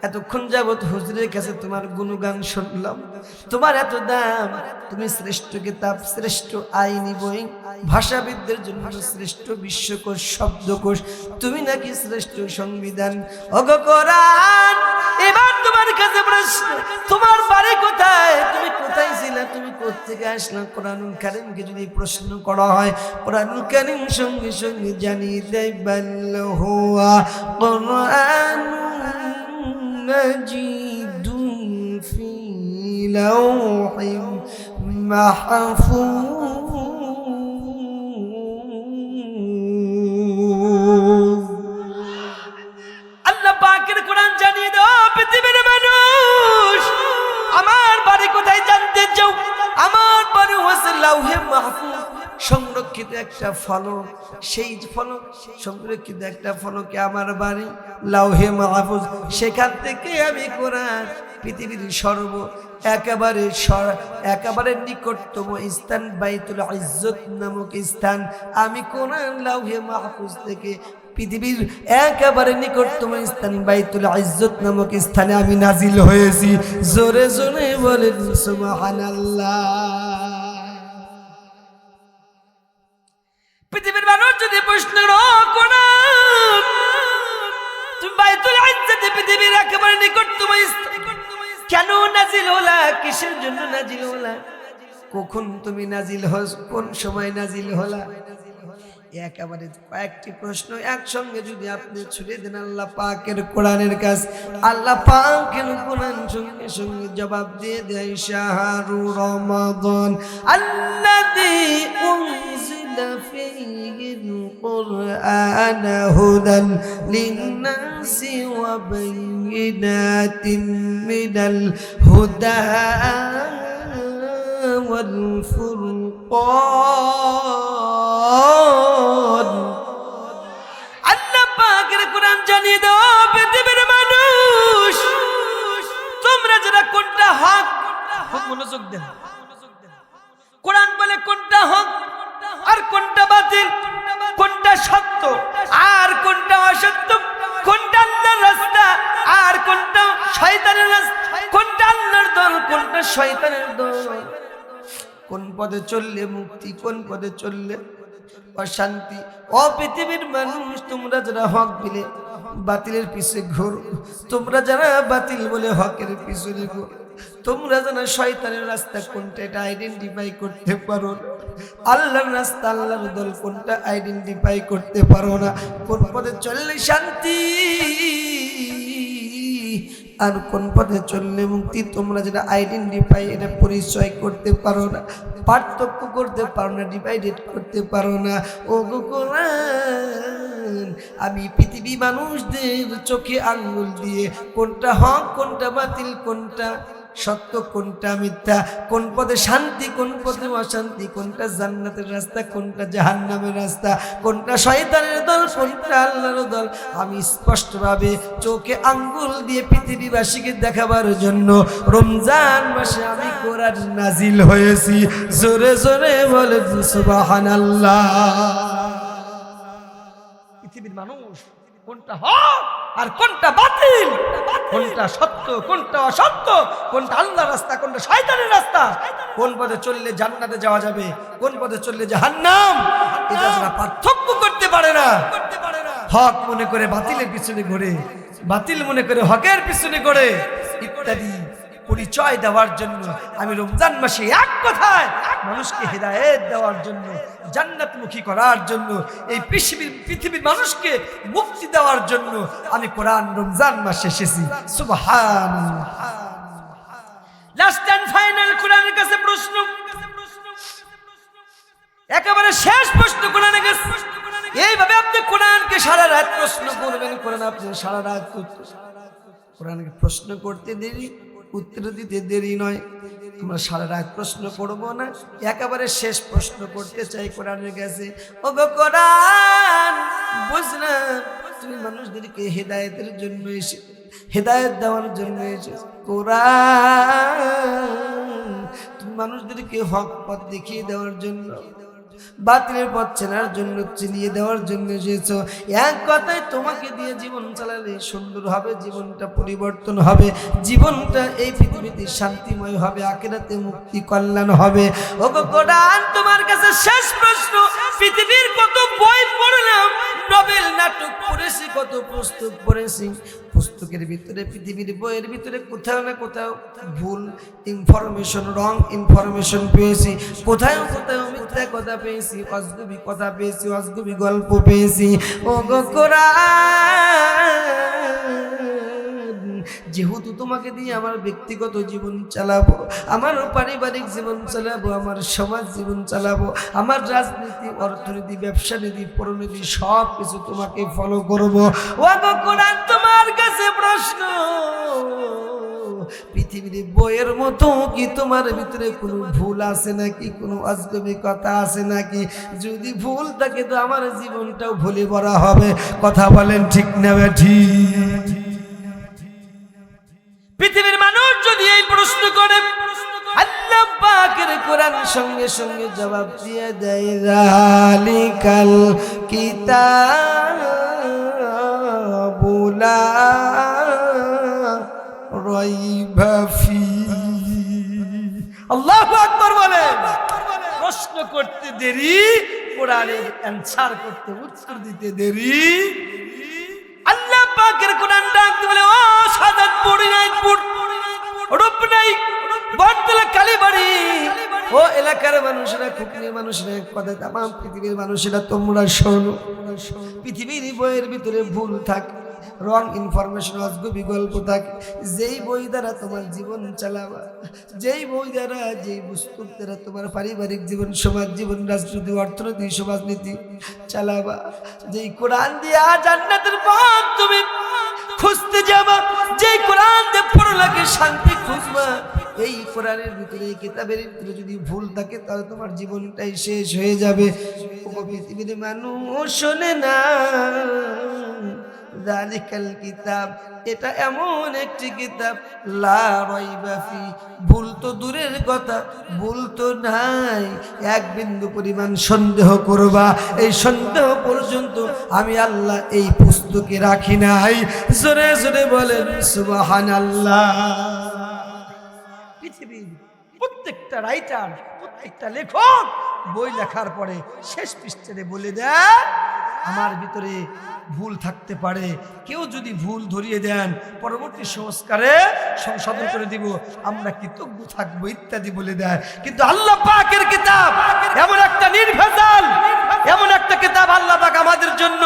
এতক্ষণ যাবত হুজুরের কাছে তোমার গুণগান শুনলাম, তোমার এত দাম, তুমি শ্রেষ্ঠ কিতাব, শ্রেষ্ঠ আইনি বই, ভাষাবিদদের জন্য শ্রেষ্ঠ বিশ্বকোষ, শব্দকোষ, তুমি নাকি শ্রেষ্ঠ সংবিধান। ওগো কোরআন, এবার তোমার কাছে প্রশ্ন, তোমার বাড়ি কোথায়, তুমি কোথায় ছিলে, তুমি কোত্থেকে আসলে? কোরআনুল কারীমকে যদি প্রশ্ন করা হয়, কোরআনুল কারীম সঙ্গে সঙ্গে জানিয়ে দেয়, বাল হুয়া কুরআনুন مجيد في لوح محفوظ আছে লাউহে মাহফুজ সংরক্ষিত একটা ফলক, সেই ফলক সংরক্ষিত একটা ফলকে আমার বাড়ি লাউহে মাহফুজ। সেখান থেকে আমি কোরআন পৃথিবীর একেবারে নিকটতম স্থান বাইতুল ইজ্জত নামক স্থান, আমি কোরআন লাউহে মাহফুজ থেকে পৃথিবীর একেবারে নিকটতম স্থান বাইতুল ইজ্জত নামক স্থানে আমি নাজিল হয়েছি। জোরে জোরে বলেন সুবহানাল্লাহ। পৃথিবীর মানুষ যদি প্রশ্ন কোরআন তুমি বাইতুল ইজ্জতে পৃথিবীর একেবারে নিকটতম স্থান কেন নাজিল হলা, কিসের জন্য নাজিল হলা, কখন তুমি নাজিল হস, কোন সময় নাজিল হলা, একেবারে কয়েকটি প্রশ্ন একসঙ্গে যদি আপনি ছুড়ে দেন আল্লাহ পাকের কোরআনের কাছে, আল্লাহ পাকের কোরআন সঙ্গে সঙ্গে জবাব দিয়ে দেয় শাহরু রমাদান আল্লাযী উনজিলা ফীহিল কুরআন হুদান লিন-নাসি ওয়া বায়িনাতিন মিনাল হুদা ওয়াল ফুরকান। আল্লাহ পাকের কোরআন জানিয়ে দাও পৃথিবীর মানুষ, তোমরা যারা কোনটা হক, মনোযোগ দেন, কোরআন বলে কোনটা হক আর কোনটা বাতিল, কোনটা সত্য আর কোনটা অসত্য, কোনটা আল্লাহর রাস্তা আর কোনটা শয়তানের রাস্তা, কোনটা আল্লাহর দল কোনটা শয়তানের দল, কোন পথে চললে মুক্তি, কোন পথে চললে অশান্তি। ও পৃথিবীর মানুষ, তোমরা যারা হক বলে বাতিলের পিছে ঘোরো, তোমরা যারা বাতিল বলে হকের পিছনে ঘোরো, তোমরা যারা শয়তানের রাস্তা কোনটা এটা আইডেন্টিফাই করতে পারো না, আল্লাহর রাস্তা আল্লাহর দল কোনটা আইডেন্টিফাই করতে পারো না, কোন পথে চললে শান্তি আর কোন পথে চললে মুক্তি, তোমরা যেটা আইডেন্টিফাই এটা পরিচয় করতে পারো না, পার্থক্য করতে পারো না, ডিভাইডেড করতে পারো না। ও গো কোরআন, আমি পৃথিবী মানুষদের চোখে আঙ্গুল দিয়ে কোনটা হক কোনটা বাতিল, কোনটা সত্য কোনটা মিথ্যা, কোন পথে শান্তি কোন পথে অশান্তি, কোনটা জান্নাতের রাস্তা কোনটা জাহান্নামের রাস্তা, কোনটা শয়তানের দল কোনটা আল্লাহর দল, আমি স্পষ্টভাবে চোখে আঙ্গুল দিয়ে পৃথিবীবাসীকে দেখাবার জন্য রমজান মাসে আমি কোরআন নাজিল হয়েছি। জোরে জোরে বলে সুবহানাল্লাহ। পৃথিবীর মানুষ কোনটা হক আর কোনটা বাতিল, কোনটা সত্য কোনটা অসত্য, কোনটা আল্লাহর রাস্তা কোনটা শয়তানের রাস্তা, কোন পথে চললে জান্নাতে যাওয়া যাবে কোন পথে চললে জাহান্নাম, এটা যারা পার্থক্য করতে পারে না, হক মনে করে বাতিলের পিছনে ঘোরে, বাতিল মনে করে হকের পিছনে ঘোরে ইত্যাদি পরিচয় দেওয়ার জন্য আমি রমজান মাসে এক কথায় মানুষকে হেদায়েত দেওয়ার জন্য, জান্নাতমুখী করার জন্য, এই পৃথিবীর মানুষকে মুক্তি দেওয়ার জন্য আমি কোরআন রমজান মাসে এসেছি। সুবহানাল্লাহ। লাস্ট এন্ড ফাইনাল কোরআনের কাছে প্রশ্ন, একেবারে শেষ প্রশ্ন কোরআনের কাছে। এইভাবে আপনি কোরআনকে সারা রাত প্রশ্ন করবেন, কোরআন আপনি সারা রাত কোরআনকে প্রশ্ন করতে দেরি, উত্তর দিতে দেরি নয়। আমরা সারা রাত প্রশ্ন করব না, একেবারে শেষ প্রশ্ন করতে চাই কোরআনের কাছে। ও গো কোরআন, বুঝলাম তুমি মানুষদেরকে হেদায়েতের জন্য এসে, হেদায়েত দেওয়ার জন্য এসে, কোরআন তুমি মানুষদেরকে হক পথ দেখিয়ে দেওয়ার জন্য, বাতিলের পথ চেনার জন্য, চিনিয়ে দেওয়ার জন্য এসেছো। এক কথায় তোমাকে দিয়ে জীবন চালালে সুন্দর হবে, জীবনটা পরিবর্তন হবে, জীবনটা এই পৃথিবীতে শান্তিময় হবে, আখিরাতে মুক্তি কল্যাণ হবে। ওগো কোরআন, তোমার কাছে শেষ প্রশ্ন। পৃথিবীর কত বই পড়লাম, নোবেল নাটক পড়েছি, কত পুস্তক পড়েছি, পুস্তকের ভিতরে পৃথিবীর বইয়ের ভিতরে কোথাও না কোথাও ভুল ইনফরমেশন, রং ইনফরমেশন পেয়েছি, কোথাও কোথাও মিথ্যা কথা পেয়েছি, অজগবি কথা পেয়েছি, অজগবি গল্প পেয়েছি। ও গো কোরআন, যেহেতু তোমাকে দিয়ে আমার ব্যক্তিগত জীবন চালাবো, আমার পারিবারিক জীবন চালাবো, আমার সমাজ জীবন চালাবো, আমার রাজনীতি, অর্থনীতি, ব্যবসা নীতি, পরনীতি সব কিছু তোমাকে ফলো করবো। ও গো কোরআন, তোমার কাছে প্রশ্ন, পৃথিবীর বইয়ের মতো কি তোমার ভিতরে কোনো ভুল আছে নাকি, কোনো আজগবি কথা আছে নাকি? যদি ভুল থাকে তো আমার জীবনটাও ভুলে ভরা হবে। কথা বলেন ঠিক না ঠিক? পৃথিবীর মানুষ যদি এই প্রশ্ন করে, আল্লাহ পাকের কোরআন সঙ্গে সঙ্গে জবাব দিয়ে দেয়, যালিকাল কিতাবু লা রাইবা ফীহি। আল্লাহু আকবার বলেন। প্রশ্ন করতে দেরি, কোরআনের অ্যানসার করতে, উত্তর দিতে দেরি। আল্লাহ পাকের কোরআন ডাকতে বলে, ও সাদাতপুর, ইনায়তপুর, রূপনাই, বটতলা, কালীবাড়ি, ও এলাকার মানুষেরা, খুকনি মানুষেরা, কথা তামাম পৃথিবীর মানুষেরা, তোমরা শোনো। পৃথিবীর বইয়ের ভিতরে ভুল থাকে, রং ইনফরমেশন, অজগবি গল্প থাকে। যেই বই দ্বারা তোমার জীবন চালাবা, যেই বই দ্বারা, যেই পুস্তক দ্বারা তোমার পারিবারিক জীবন, সমাজ জীবন, রাজনীতি, অর্থনীতি, সমাজনীতি চালাবা, যেই কোরআন দিয়া জান্নাতের পথ তুমি খুঁজতে যাবা, যেই কোরআন দিয়ে পড়লাকে শান্তি খুঁজবা, এই কোরআনের ভিতরে, এই কিতাবের ভিতরে যদি ভুল থাকে তাহলে তোমার জীবনটাই শেষ হয়ে যাবে। ও পৃথিবীর মানুষ শোনে না, যালিকাল কিতাব, এটা এমন একটি কিতাব, লা রাইবা ফি, ভুল তো দূরের কথা, ভুল তো নাই। এক বিন্দু পরিমাণ সন্দেহ করবা, এই সন্দেহ পর্যন্ত আমি আল্লাহ এই পুস্তকে রাখি নাই। জোরে জোরে বলেন সুবহানাল্লাহ। পৃথিবীর প্রত্যেকটা রাইটার, প্রত্যেকটা লেখক বই লেখার পরে শেষ পৃষ্ঠাতে বলে দেয়, আমার ভিতরে ভুল থাকতে পারে, কেউ যদি ভুল ধরিয়ে দেন পরবর্তী সংস্কারে সংশোধন করে দিব, আমরা কৃতজ্ঞ থাকবো ইত্যাদি বলে দেয়। কিন্তু আল্লাহ পাকের কিতাব এমন একটা নির্ভেজাল, এমন একটা কিতাব আল্লাহ পাক আমাদের জন্য,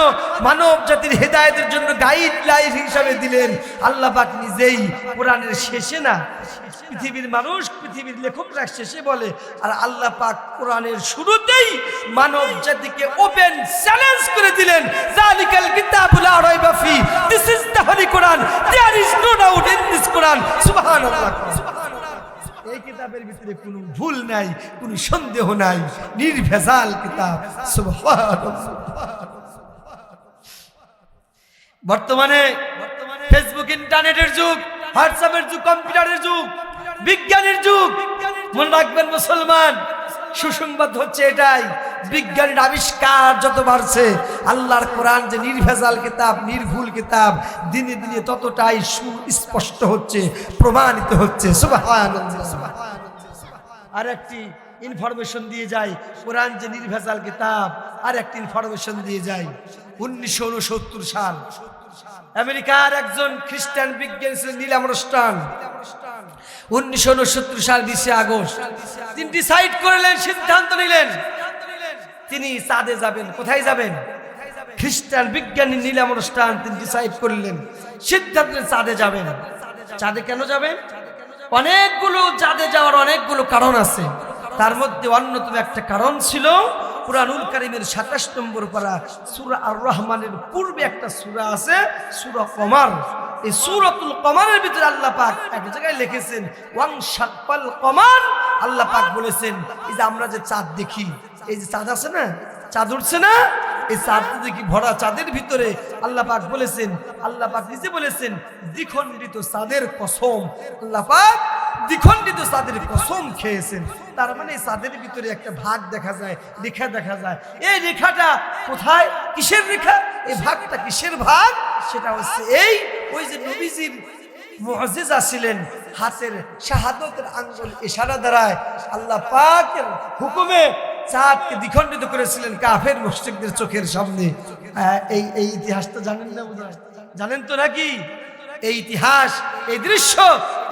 মানব জাতির হেদায়েতের জন্য গাইডলাইন হিসাবে দিলেন। আল্লাহ পাক নিজেই কোরআনের শেষে না, পৃথিবীর মানুষ, পৃথিবীর লেখকরা শেষে বলে, আর আল্লাহ পাক কোরআনের শুরুতেই মানব জাতিকে ওপেন চ্যালেঞ্জ করে দিলেন, যালিকাল কিতাবু লা রাইবা ফি, this is the holy Quran, there is no doubt in this Quran. সুবহানাল্লাহ। এই কিতাবের ভিতরে কোনো ভুল নাই, কোনো সন্দেহ নাই, নির্ভেজাল কিতাব। সুবহানাল্লাহ। বর্তমানে ফেসবুক, ইন্টারনেটের যুগ, হোয়াটসঅ্যাপের যুগ, কম্পিউটারের যুগ, বিজ্ঞানের যুগ। মনে রাখবেন মুসলমান, সুসংবাদ হচ্ছে এটাই, বিজ্ঞানের আবিষ্কার যত বাড়ছে, আল্লাহর কোরআন যে নির্ভেজাল কিতাব, নির্ভুল কিতাব, দিনে দিনে ততটাই সুস্পষ্ট হচ্ছে, প্রমাণিত হচ্ছে। সুবহানাল্লাহ। আর একটি ইনফরমেশন দিয়ে যায়, কোরআন যে নির্ভেজাল কিতাব, আর একটি ইনফরমেশন দিয়ে যায়। 1969 সাল আমেরিকার একজন খ্রিস্টান বিজ্ঞানী ছিলেন নীল আর্মস্ট্রং। 1969 সাল 20 আগস্ট তিনি ডিসাইড করলেন, সিদ্ধান্ত নিলেন তিনি চাঁদে যাবেন। কোথায় যাবেন? খ্রিস্টান বিজ্ঞানী নীল আর্মস্ট্রং তিনি ডিসাইড করলেন, সিদ্ধান্ত চাঁদে যাবেন। চাঁদে কেন যাবেন? অনেকগুলো চাঁদে যাওয়ার অনেকগুলো কারণ আছে, তার মধ্যে অন্যতম একটা কারণ ছিল কুরআনুল কারীমের 27 নম্বর পারা সূরা আর রহমানের পূর্বে একটা সূরা আছে, সূরা কমার। এই সূরাতুল কমারের ভিতরে আল্লাহ পাক এক জায়গায় লিখেছেন ওয়াং শাক্কাল কমার। আল্লাহ পাক বলেছেন, এই যে আমরা যে চাঁদ দেখি, এই যে চাঁদ আছে না, চাঁদ উঠছে না, এই চাঁদ দেখি ভরা চাঁদের ভিতরে আল্লাহ পাক বলেছেন, আল্লাহ পাক নিজে বলেছেন, দ্বিখণ্ডিত চাঁদের কসম। আল্লাহ পাক দ্বিখণ্ডিত চাঁদের কসম খেয়েছেন। তার মানে চাঁদের ভিতরে একটা ভাগ দেখা যায়, রেখা দেখা যায়। এই রেখাটা কোথায়, কিসের রেখা, এই ভাগটা কিসের ভাগ? সেটা হচ্ছে এই, ওই যে নবীজির মুআজিজা ছিলেন, হাতের শাহাদাতের আঙ্গুল ইশারা দ্বারায় আল্লাহ পাকের হুকুমে চাঁদকে দ্বিখণ্ডিত করেছিলেন কাফের মুশরিকদের চোখের সামনে। এই ইতিহাসটা জানেন না? জানেন তো নাকি? এই ইতিহাস, এই দৃশ্য,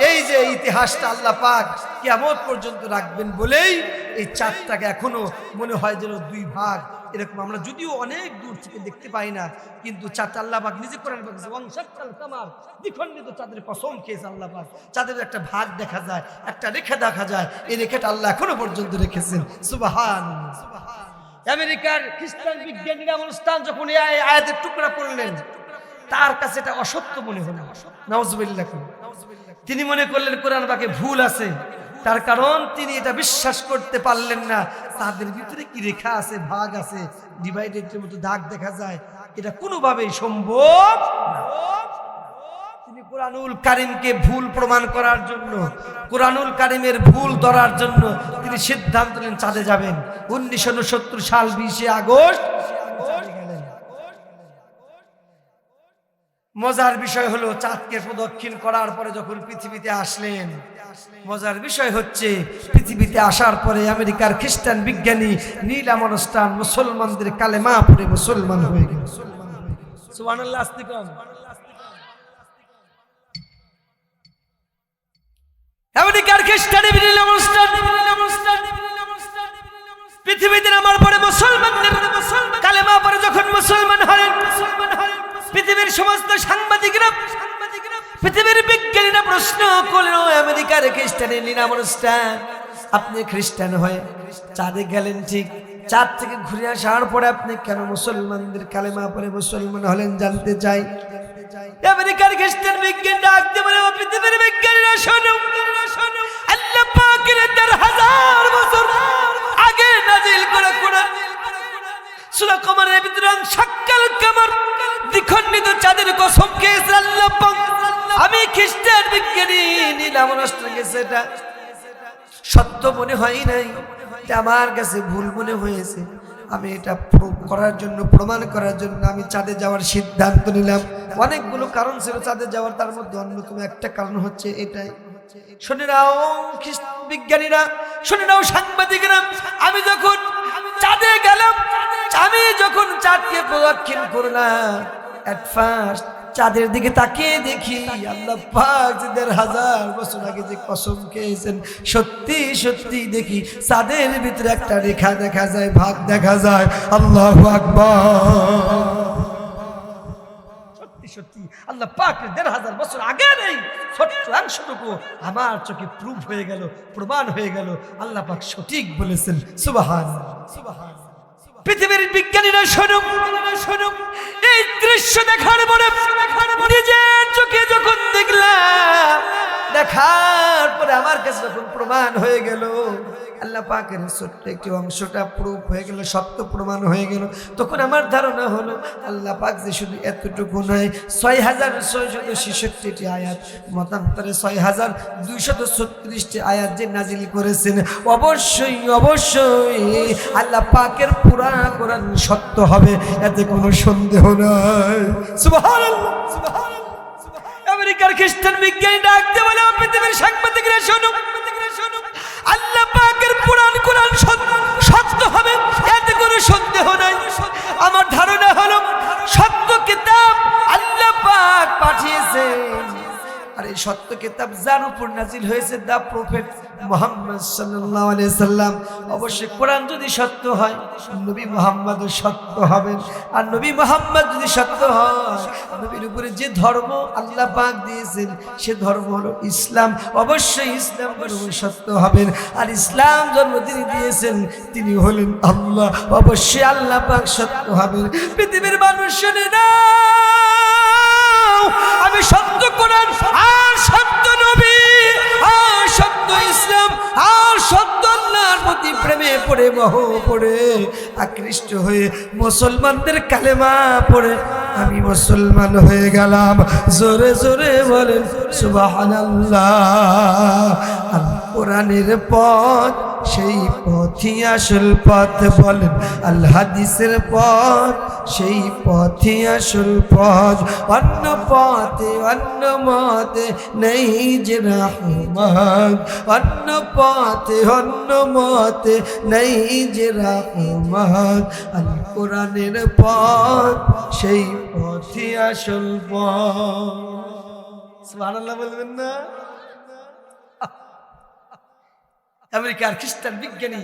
এই যে ইতিহাসটা আল্লাহ পাক কিয়ামত পর্যন্ত রাখবেন বলেই এই চাঁদটাকে এখনো মনে হয় যেন দুই ভাগ এরকম। আমরা যদিও অনেক দূর থেকে দেখতে পাই না, কিন্তু চাঁদ আল্লাহ পাক নিজে কোরআন বলেছে ওয়াং শাক্কাল কামার, দ্বিখণ্ডিত চাঁদের কসম খেয়েছে আল্লাহ পাক। চাঁদের একটা ভাগ দেখা যায়, একটা রেখা দেখা যায়, এই রেখাটা আল্লাহ এখনো পর্যন্ত রেখেছেন। সুবহানাল্লাহ। আমেরিকার খ্রিস্টান বিজ্ঞানীরা অনুষ্ঠান যখন এই আয়াতের টুকরা পড়লেন, তার কাছে এটা অসত্য মনে হলো, নাউজুবিল্লাহ। তিনি মনে করলেন কোরআন পাকে ভুল আছে, তার কারণ তিনি এটা বিশ্বাস করতে পারলেন না তাদের ভিতরে কি রেখা আছে, ভাগ আছে, ডিভাইডেডের মতো দাগ দেখা যায়, এটা কোনোভাবেই সম্ভব না। তিনি কোরআনুল কারীমকে ভুল প্রমাণ করার জন্য, কোরআনুল কারীমের ভুল ধরার জন্য তিনি সিদ্ধান্ত নিলেন চাঁদে যাবেন। 1969 সাল 20 আগস্ট চাঁদে গেলেন। মজার বিষয় হলো চাঁদকে প্রদক্ষিণ করার পরে যখন পৃথিবীতে আসলেন, মজার বিষয় হচ্ছে পৃথিবীতে আসার পরে আমেরিকার খ্রিস্টান বিজ্ঞানী নীল আমনস্টাইন মুসলমানদের কালেমা পড়ে মুসলমান হয়ে গেল। সুবহানাল্লাহ। আমেরিকার খ্রিস্টান নীল আমনস্টাইন পৃথিবীতে নামার পরে মুসলমানদের কালেমা পড়ে যখন মুসলমান হলেন, পৃথিবীর সমস্ত সাংবাদিকরা, পৃথিবীর বিজ্ঞানীরা প্রশ্ন করলো, আমেরিকার খ্রিস্টান নীল আমনস্টাইন, আপনি খ্রিস্টান হয়ে চাঁদে গেলেন ঠিক, চাঁদ থেকে ঘুরে আসার পরে আপনি কেন মুসলমানদের কালেমা পড়ে মুসলমান হলেন জানতে চাই। আমেরিকার খ্রিস্টান বিজ্ঞানী ডাকতে বলে, পৃথিবীর বিজ্ঞানীরা শোনো, আল্লাহ পাকের 4000 বছর আগে নাজিল করা কোরআন সূরা কমরের ভিতরে শাক্কাল কমর দ্বিখণ্ডিত চাঁদের কসম খেয়েছে আল্লাহ পাক। আমি খ্রিস্টান বিজ্ঞানী নীল আমনস্টাইন গেছে, এটা সত্য মনে হয় নাই, এটা আমার কাছে ভুল মনে হয়েছে। আমি এটা প্রুভ করার জন্য, প্রমাণ করার জন্য আমি চাঁদে যাওয়ার সিদ্ধান্ত নিলাম। অনেকগুলো কারণ ছিল চাঁদে যাওয়ার, তার মধ্যে অন্যতম একটা কারণ হচ্ছে এটাই। শুনে নাও বিজ্ঞানীরা, শুনে নাও সাংবাদিকরা, আমি যখন চাঁদে গেলাম, আমি যখন চাঁদকে প্রদক্ষিণ করলাম, এট ফার্স্ট চাঁদের দিকে তাকিয়ে দেখি আল্লাহ পাক 1000 বছর আগে যে কসম খেয়েছেন, সত্যি সত্যি দেখি চাঁদের ভিতরে একটা রেখা দেখা যায়, ভাগ দেখা যায়। আল্লাহু আকবার। সত্যি সত্যি আল্লাহ পাক 1000 বছর আগে নেই, ছোট্ট অংশটুকু আমার চোখে প্রুফ হয়ে গেল, প্রমাণ হয়ে গেল, আল্লাহ পাক সঠিক বলেছেন। সুবহানাল্লাহ, সুবহানাল্লাহ। পৃথিবীর বিজ্ঞানীরা শোনো, এই দৃশ্য দেখার পরে নিজের চোখে যখন দেখলাম, দেখার পরে আমার কাছে যখন প্রমাণ হয়ে গেল, আল্লাহ পাকের ছোট্ট একটি অংশটা প্রুফ হয়ে গেল, সত্য প্রমাণ হয়ে গেল, তখন আমার ধারণা হলো আল্লাহ পাক যে শুধু এতটুকু নয়, 6666টি আয়াত, মতান্তরে 6236টি আয়াত যে নাজিল করেছেন, অবশ্যই অবশ্যই আল্লাহ পাকের পুরা কোরআন সত্য হবে, এতে কোনো সন্দেহ নাই। সুবহানাল্লাহ, সুবহানাল্লাহ। আমেরিকার খ্রিস্টান বিজ্ঞানী ডাকতে বলে, পৃথিবীর সাংবাদিকরা শোনো, আল্লাহ পাকের পুরাণ কোরআন সত্য হবে, এতে কোনো সন্দেহ নাই। আমার ধারণা হলো সত্য কিতাব আল্লাহ পাক পাঠিয়েছেন, আর এই সত্য কিতাব যার উপর নাজিল হয়েছে, দা প্রফেট মুহাম্মদ সাল্লাল্লাহু আলাইহি সাল্লাম। অবশ্যই কোরআন যদি সত্য হয়, নবী মুহাম্মদও সত্য হবেন, আর নবী মুহাম্মদ যদি সত্য হয়, নবীর উপরে যে ধর্ম আল্লাহ পাক দিয়েছেন সে ধর্ম হলো ইসলাম, অবশ্যই ইসলাম ধর্ম সত্য হবেন। আর ইসলাম ধর্ম তিনি দিয়েছেন, তিনি হলেন আল্লাহ, অবশ্যই আল্লাহ পাক সত্য হবেন। পৃথিবীর মানুষ শুনে না, আমি সত্য কোরআন আর সত্য নবী আর সত্য ইসলাম আর সত্য আল্লাহর প্রতি প্রেমে পড়ে, মোহ পড়ে, আকৃষ্ট হয়ে মুসলমানদের কালেমা পড়ে আমি মুসলমান হয়ে গেলাম। জোরে জোরে বলেন সুবহানাল্লাহ। আল কোরআনের পথ সেই পথই আসল পথ, বলেন আল হাদিসের পথ সেই পথই আসল পথ, অন্য পথে অন্য মতে নেই যে রহমত, অন্য পথে অন্য মতে নেই যে রহমত, আল কোরআনের পথ সেই পথই আসল পথ। সুবহানাল্লাহ বলবেন না? আমেরিকার খ্রিস্টান বিজ্ঞানী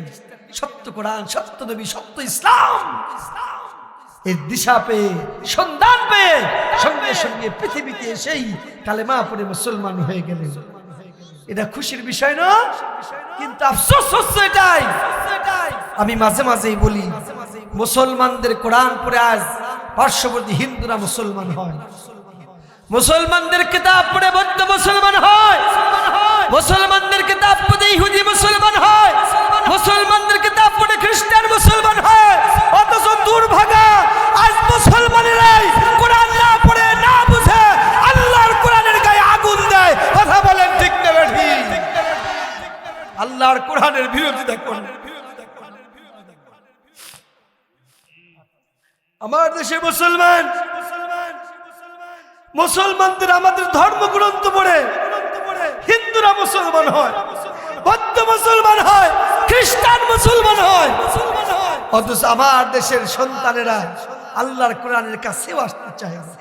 সত্য কোরআন, সত্য নবী, সত্য ইসলাম এর দিশা পেয়ে, সন্ধান পেয়ে সঙ্গে সঙ্গে পৃথিবীতে এসেই কালেমা পড়ে মুসলমান হয়ে গেলেন। এটা খুশির বিষয় না? কিন্তু আফসোস হচ্ছে এটাই, আমি মাঝে মাঝেই বলি, মুসলমানদের কোরআন পড়ে আজ পার্শ্ববর্তী হিন্দুরা মুসলমান হয়, মুসলমানদের কিতাব পড়ে বৌদ্ধ মুসলমান হয়, মুসলমানদের কিতাব পড়ে ইহুদি মুসলমান হয়, মুসলমানদের কিতাব পড়ে খ্রিস্টান মুসলমান হয়। অথচ দুর্ভাগা আজ মুসলমানেরাই কোরআন না পড়ে না বুঝে আল্লাহর কোরআনের গায়ে আগুন দেয়। কথা বলেন ঠিক না ঠিক? আল্লাহর কোরআনের বিরোধিতা করে। আমার দেশে মুসলমানদের আমাদের ধর্মগ্রন্থ পড়ে হিন্দুরা মুসলমান হয়, বৌদ্ধ মুসলমান হয়, খ্রিস্টান মুসলমান হয়। অথচ আমার দেশের সন্তানেরা আল্লাহর কোরআনের কাছেও আসতে চায় না।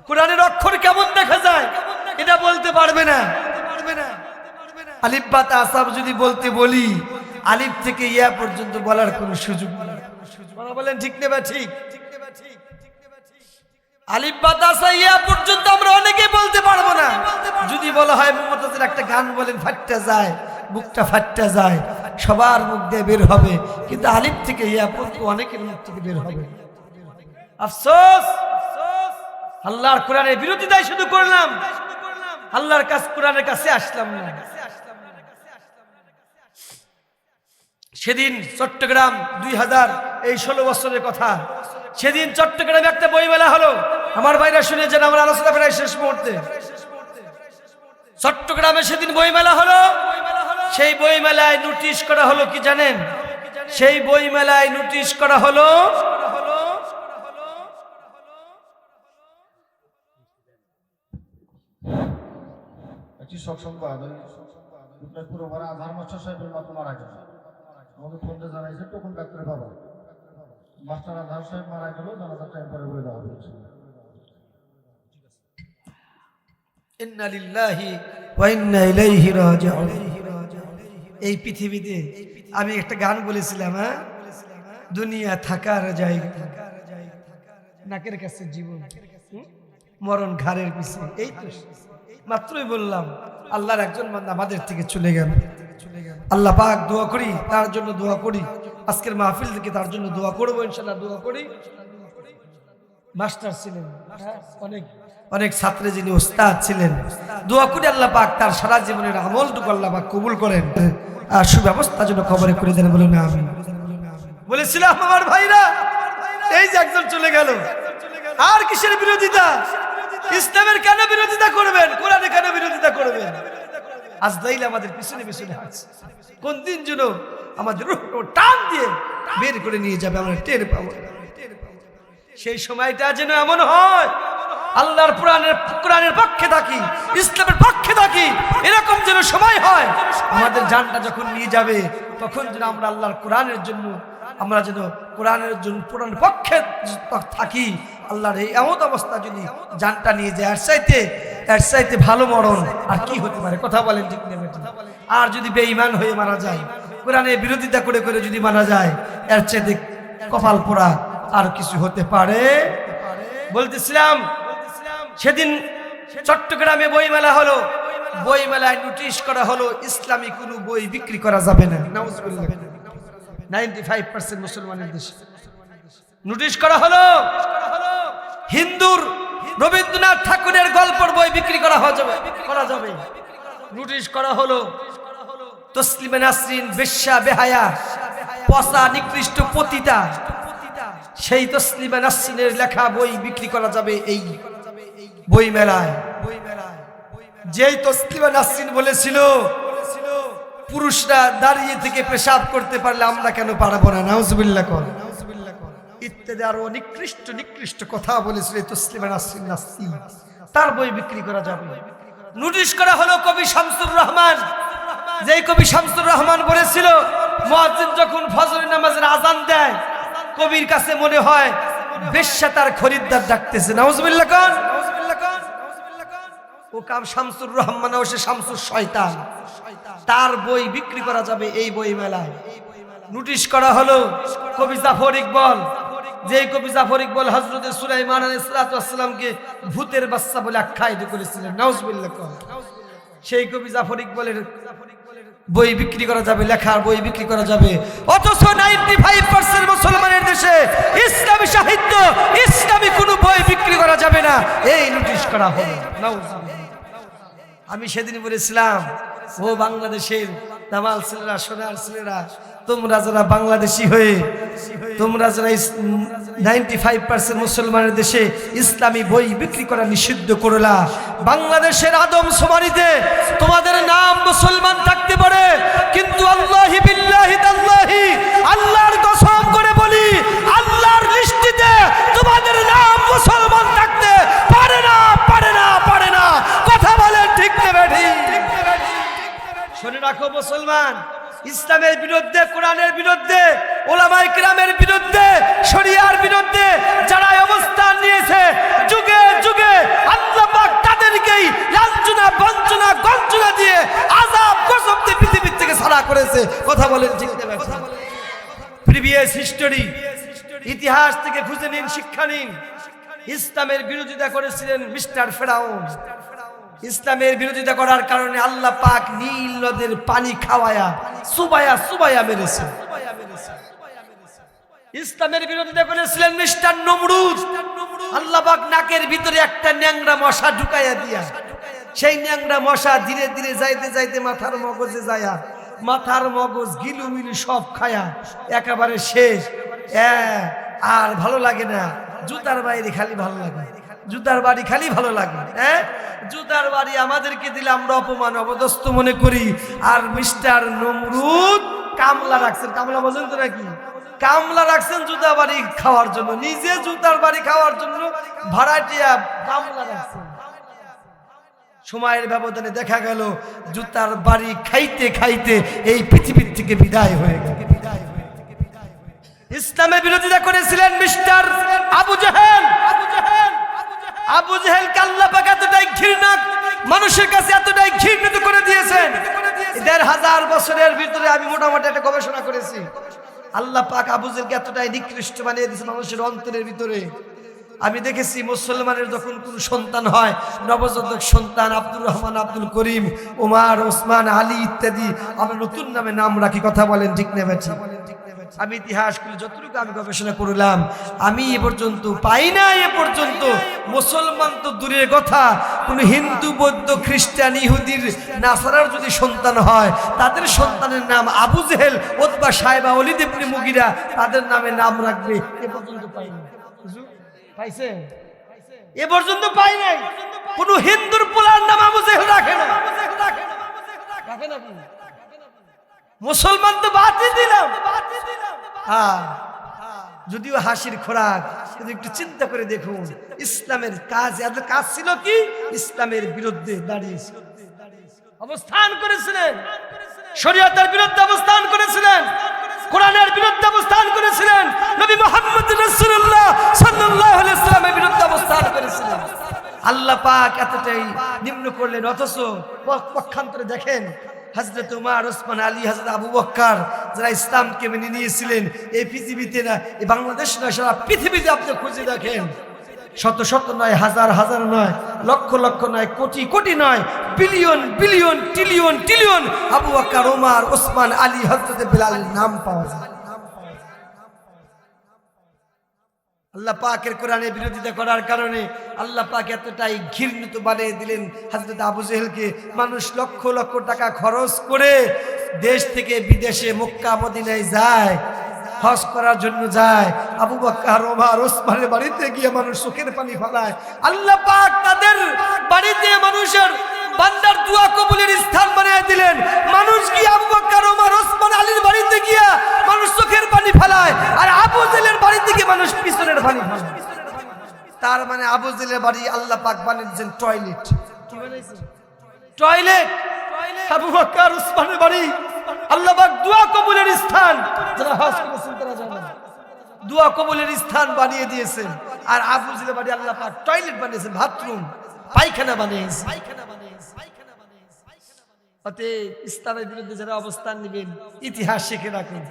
কোরআনের অক্ষর কেমন দেখা যায় এটা বলতে পারবে না। আলিফ বা তা সাব যদি বলতে বলি, আলিফ থেকে ইয়া পর্যন্ত বলার কোনো সুযোগ নেই। বলেন ঠিক না ঠিক? আলিফ বা তা সা ইয়া পর্যন্ত আমরা অনেকে বলতে পারবো না। যদি বলা হয় মুমতাজের একটা গান বলেন, ফাটতে যায়, বুকটা ফাটতে যায়, সবার মুখ দিয়ে বের হবে, কিন্তু আলিফ থেকে ইয়া পর্যন্ত অনেকের মুখ থেকে বের হবে। আফসোস, আল্লাহর কোরআনের বিরোধিতাই শুধু করলাম, আল্লাহর কাছে কোরআনের কাছে আসলাম না। সেদিন চট্টগ্রাম 2016 বছরের কথা, সেদিন চট্টগ্রামে একটা বইমেলা হলো। আমার ভাইরা শুনেছেন, আমরা আলোচনা প্রায় শেষ মুহূর্তে। চট্টগ্রামে সেদিন বইমেলা হলো। সেই বইমেলায় নোটিশ করা হলো কি জানেন? সেই বইমেলায় নোটিশ করা হলো একটি সংবাদ পুরো ভরা আধার মাস্টার সাহেবের মাত্র মারা গেল। আমাকে ফোনটা জানাইছে তখন ডাক্তারের বাবা মাস্টার আধার সাহেব মারা গেল, জানাজার টাইম পরে বলে দেওয়া হয়েছে। ইন্না লিল্লাহি ওয়া ইন্না ইলাইহি রাজিউন। এই পৃথিবীতে আমি একটা গান বলেছিলাম, হ্যাঁ, দুনিয়া থাকার জায়গা, নাকের কাছে জীবন, মরণ ঘাড়ের পিছে। এই তো মাত্রই বললাম, আল্লাহর একজন বান্দা আমাদের থেকে চলে গেল। আল্লাহ পাক দোয়া করি, তার জন্য দোয়া করি, আজকের মাহফিল থেকে তার জন্য দোয়া করবো ইনশাআল্লাহ। দোয়া করি। মাস্টার ছিলেন, অনেক অনেক ছাত্রে যিনি ওস্তাদ ছিলেন, দোয়া করি আল্লাহ পাক তার সারা জীবনের আমলটুকু আল্লাহ পাক কবুল করেন আর সুব্যবস্থা যেন খবরে করে দেন। বলে না আমি বলেছিলাম আমার ভাইরা, এই যে একজন চলে গেল, আর কিসের বিরোধিতা? ইসলামের কেন বিরোধিতা করবেন? কোরআনে কেন বিরোধিতা করবেন? আজরাইল আমাদের পিছনে পিছনে আছে, কোন দিন যেন আমাদের রূহ টান দিয়ে বের করে নিয়ে যাবে, আমরা টের পাবো। সেই সময়টা যেন এমন হয় আল্লাহর কোরআনের পক্ষে থাকি, ইসলামের পক্ষে থাকি, এরকম যেন সময় হয়। আমাদের জানটা যখন নিয়ে যাবে তখন যেন আমরা আল্লাহর কোরআনের জন্য, আমরা যেন কোরআনের জন্য কোরআনের পক্ষে থাকি। আল্লাহর এই এমন অবস্থা যদি জানটা নিয়ে যায়, এর চাইতে ভালো মরণ আর কি হতে পারে? কথা বলেন ঠিক না? আর যদি বেঈমান হয়ে মারা যায়, কোরআনের বিরোধিতা করে করে যদি মারা যায়, এর চাইতে কপাল পোড়া আর কিছু হতে পারে? বলতেছিলাম সেদিন চট্টগ্রামে বইমেলা হলো, বইমেলায় নোটিশ করা হলো ইসলামী কোনো বই বিক্রি করা যাবে না। নাউজুবিল্লাহ। 95% মুসলমানের দেশে নোটিশ করা হলো হিন্দুর রবীন্দ্রনাথ ঠাকুরের গল্পের বই বিক্রি করা যাবে। নোটিশ করা হলো তসলিমা নাসরিন বেশ্যা বেহায়া পচা নিকৃষ্ট পতিতা, সেই তসলিমা নাসরিনের লেখা বই বিক্রি করা যাবে এই বই মেলায়। যেই তসলিমা নাসরিন বলেছিল পুরুষরা দাঁড়িয়ে থেকে পেশাব করতে পারলে আমরা কেন পারবো না? নাউজুবিল্লাহ কর ইত্যাদি আরো নিকৃষ্ট নিকৃষ্ট কথা বলেছিল তসলিমা নাসরিন নাসি, তার বই বিক্রি করা যাবে। নোটিশ করা হলো কবি শামসুর রহমান, যেই কবি শামসুর রহমান বলেছিল মুয়াজ্জিন যখন ফজরের নামাজের আজান দেয়, কবির কাছে মনে হয় বেশ্যা তার খরিদ্দার ডাকতেছে। নাউজুবিল্লাহ কর। ও কাম শামসুর রহমান, ও সে শামসুর শয়তান, তার বই বিক্রি করা যাবে এই বই মেলায়। নোটিশ করা হলো কবি জাফর ইকবাল, যে কবি জাফর ইকবাল হযরত সুলাইমান আলাইহিস সালামকে ভূতের বাচ্চা বলে আখ্যায়িত করেছিলেন। নাউজুবিল্লাহ কর। সেই কবি জাফর ইকবালের বই বিক্রি করা যাবে, লেখার বই বিক্রি করা যাবে, অথচ 95% মুসলমানের দেশে ইসলামী সাহিত্য, ইসলামী কোনো বই বিক্রি করা যাবে না, এই নোটিশ করা হলো। আমি সেদিন বলেছিলাম, ও বাংলাদেশের দামাল ছেলেরা, সোনার ছেলেরা, তোমরা যারা বাংলাদেশি হয়ে, তোমরা যারা 95% মুসলমানের দেশে ইসলামী বই বিক্রি করা নিষিদ্ধ করলা, বাংলাদেশের আদম শুমারিতে তোমাদের নাম মুসলমান থাকতে পারে, কিন্তু আল্লাহি বিল্লাহি তাল্লাহি, আল্লাহর কসম করে বলি, আল্লাহর দৃষ্টিতে তোমাদের নাম মুসলমান থাকতে পারে না, পারে না, পারে না। কথা বলেন ঠিক না ঠিক? শুনে রাখো মুসলমান, ইসলামের বিরুদ্ধে, কোরআনের বিরুদ্ধে, ওলামায়ে কিরামের বিরুদ্ধে, শরিয়ার বিরুদ্ধে যারা অবস্থান নিয়েছে, যুগে যুগে আল্লাহ পাক তাদেরকেই লাঞ্ছনা, বঞ্চনা, গঞ্জনা দিয়ে, আযাব, গজব দিয়ে পৃথিবীর থেকে ছাড়া করেছে। কথা বলেন ঠিক না? প্রিভিয়াস হিস্টোরি, ইতিহাস থেকে খুঁজে নিন, শিক্ষা নিন। ইসলামের বিরোধিতা করেছিলেন মিস্টার ফেরাউন। ইসলামের বিরোধিতা করার কারণে আল্লাহ পাক নীল নদের পানি খাওয়ায়া সুবায়া সুবায়া মেরেছে। ইসলামের বিরোধিতা করেছিলেন মিস্টার নমরুদ। আল্লাহ পাক নাকের ভিতরে একটা ন্যাংরা মশা ঢুকাইয়া দিয়া, সেই ন্যাংরা মশা ধীরে ধীরে যাইতে যাইতে মাথার মগজে যায়া, মাথার মগজ গিলুমিলু সব খায়া একেবারে শেষ। আর ভালো লাগে না, জুতার বাইরে খালি ভালো লাগে, জুতার বাড়ি খালি ভালো লাগে। জুতার বাড়ি আমাদেরকে দিলে আমরা অপমান, অপদস্থ মনে করি। আর মিস্টার নমরুদ কামলা রাখছেন, কামলা বোঝেন তো নাকি? কামলা রাখছেন জুতা বাড়ি খাওয়ার জন্য, নিজে জুতার বাড়ি খাওয়ার জন্য ভাড়াটিয়া কামলা রাখছেন। সময়ের ব্যবধানে দেখা গেল জুতার বাড়ি খাইতে খাইতে এই পৃথিবীর থেকে বিদায় হয়ে গেল। ইসলামের বিরোধিতা করেছিলেন মিস্টার আবু জেহেল। আবু জেহেলকে আল্লাহ পাক এতটাই ঘৃণা, মানুষের কাছে এতটাই ঘৃণিত করে দিয়েছেন। ১,৫০০ বছরের ভিতরে আমি মোটামুটি একটা গবেষণা করেছি, আল্লাহ পাক আবু জেহেলকে এতটাই নিকৃষ্ট বানিয়ে দিয়েছে মানুষের অন্তরের ভিতরে। আমি দেখেছি মুসলমানের যখন কোনো সন্তান হয়, নবজাতক সন্তান, আব্দুর রহমান, আব্দুল করিম, ওমর, ওসমান, আলী ইত্যাদি আমরা নতুন নামে নাম রাখি। কথা বলেন ঠিক না বেঠিক? আমি ইতিহাসগুলো যতটুকু আমি গবেষণা করলাম, আমি এ পর্যন্ত পাই না, এ পর্যন্ত মুসলমান তো দূরের কথা, কোন হিন্দু, বৌদ্ধ, খ্রিস্টান, ইহুদির, নাসারার যদি সন্তান হয়, তাদের সন্তানের নাম আবু জেহেল, উতবা, সাইবা, ওলীদ ইবনে মুগীরা, তাদের নামে নাম রাখবে। এ পর্যন্ত পাই না। পাইছে? এ পর্যন্ত পাই নাই। কোন হিন্দুর পোলার নাম আবু জেহেল রাখে না, রাখে না। মুসলমান তো বাদই দিলাম। যদিও হাসির খোরাক, কিন্তু একটু চিন্তা করে দেখুন, ইসলামের কাজ, এত কাজ ছিল কি? ইসলামের বিরুদ্ধে দাঁড়িয়ে অবস্থান করেছিলেন, শরীয়তের বিরুদ্ধে অবস্থান করেছিলেন, কোরআনের বিরুদ্ধে অবস্থান করেছিলেন, নবী মুহাম্মদ রাসূলুল্লাহ সাল্লাল্লাহু আলাইহি ওয়াসাল্লামের বিরুদ্ধে অবস্থান করেছিলেন। আল্লাহ পাক এতটাই নিম্ন করলেন, অথচ পক্ষান্তরে দেখেন হযরত উমর, ওসমান, আলী, হযরত আবু বকর, যারা ইসলামকে মেনে নিয়েছিলেন, এই পৃথিবীতে না, এই বাংলাদেশ নয়, সারা পৃথিবীতে আপনি খুঁজে দেখেন, শত শত নয়, হাজার হাজার নয়, লক্ষ লক্ষ নয়, কোটি কোটি নয়, billion billion, trillion trillion Abu Bakr, Omar, Osman, Ali, হযরত বেলালের নাম পাওয়া যায়। আল্লাহ পাকের কোরআনের বিরোধিতা করার কারণে আল্লাহ পাক এতটাই ঘৃণিত বানিয়ে দিলেন হযরত আবু জেহেলকে। মানুষ লক্ষ লক্ষ টাকা খরচ করে দেশ থেকে বিদেশে, মক্কা, মদিনায় যায়, হজ করার জন্য যায়। আবু বকর, ওমর, ওসমানের বাড়িতে গিয়ে মানুষ চোখের পানি ফেলায়। আল্লাহ পাক তাদের বাড়িতে মানুষের বান্দার দোয়া কবুলের স্থান বানিয়ে দিলেন। মানুষ কি আবু বকর, ওমর, ওসমান, আলীর বাড়িতে গিয়া মানুষ চোখের পানি ফেলায়, আর আবু জেহেলের বাড়িতে গিয়ে মানুষ পিছনের পানি ফেলায়। তার মানে আবু জেহেলের বাড়ি আল্লাহ পাক বানিয়েছেন টয়লেট। কি বানাইছেন? টয়লেট। আবু বকর, ওসমানের বাড়ি আল্লাহ পাক দোয়া কবুলের স্থান, যারা হজ করেছেন তারা জানেন, দোয়া কবুলের স্থান বানিয়ে দিয়েছেন। আর আবু জেহেলের বাড়ি আল্লাহ পাক টয়লেট বানিয়েছেন, বাথরুম, পায়খানা বানিয়েছেন। ইসলামের বিরুদ্ধে যারা অবস্থান নেবেন, ইতিহাস শিখে রাখুন।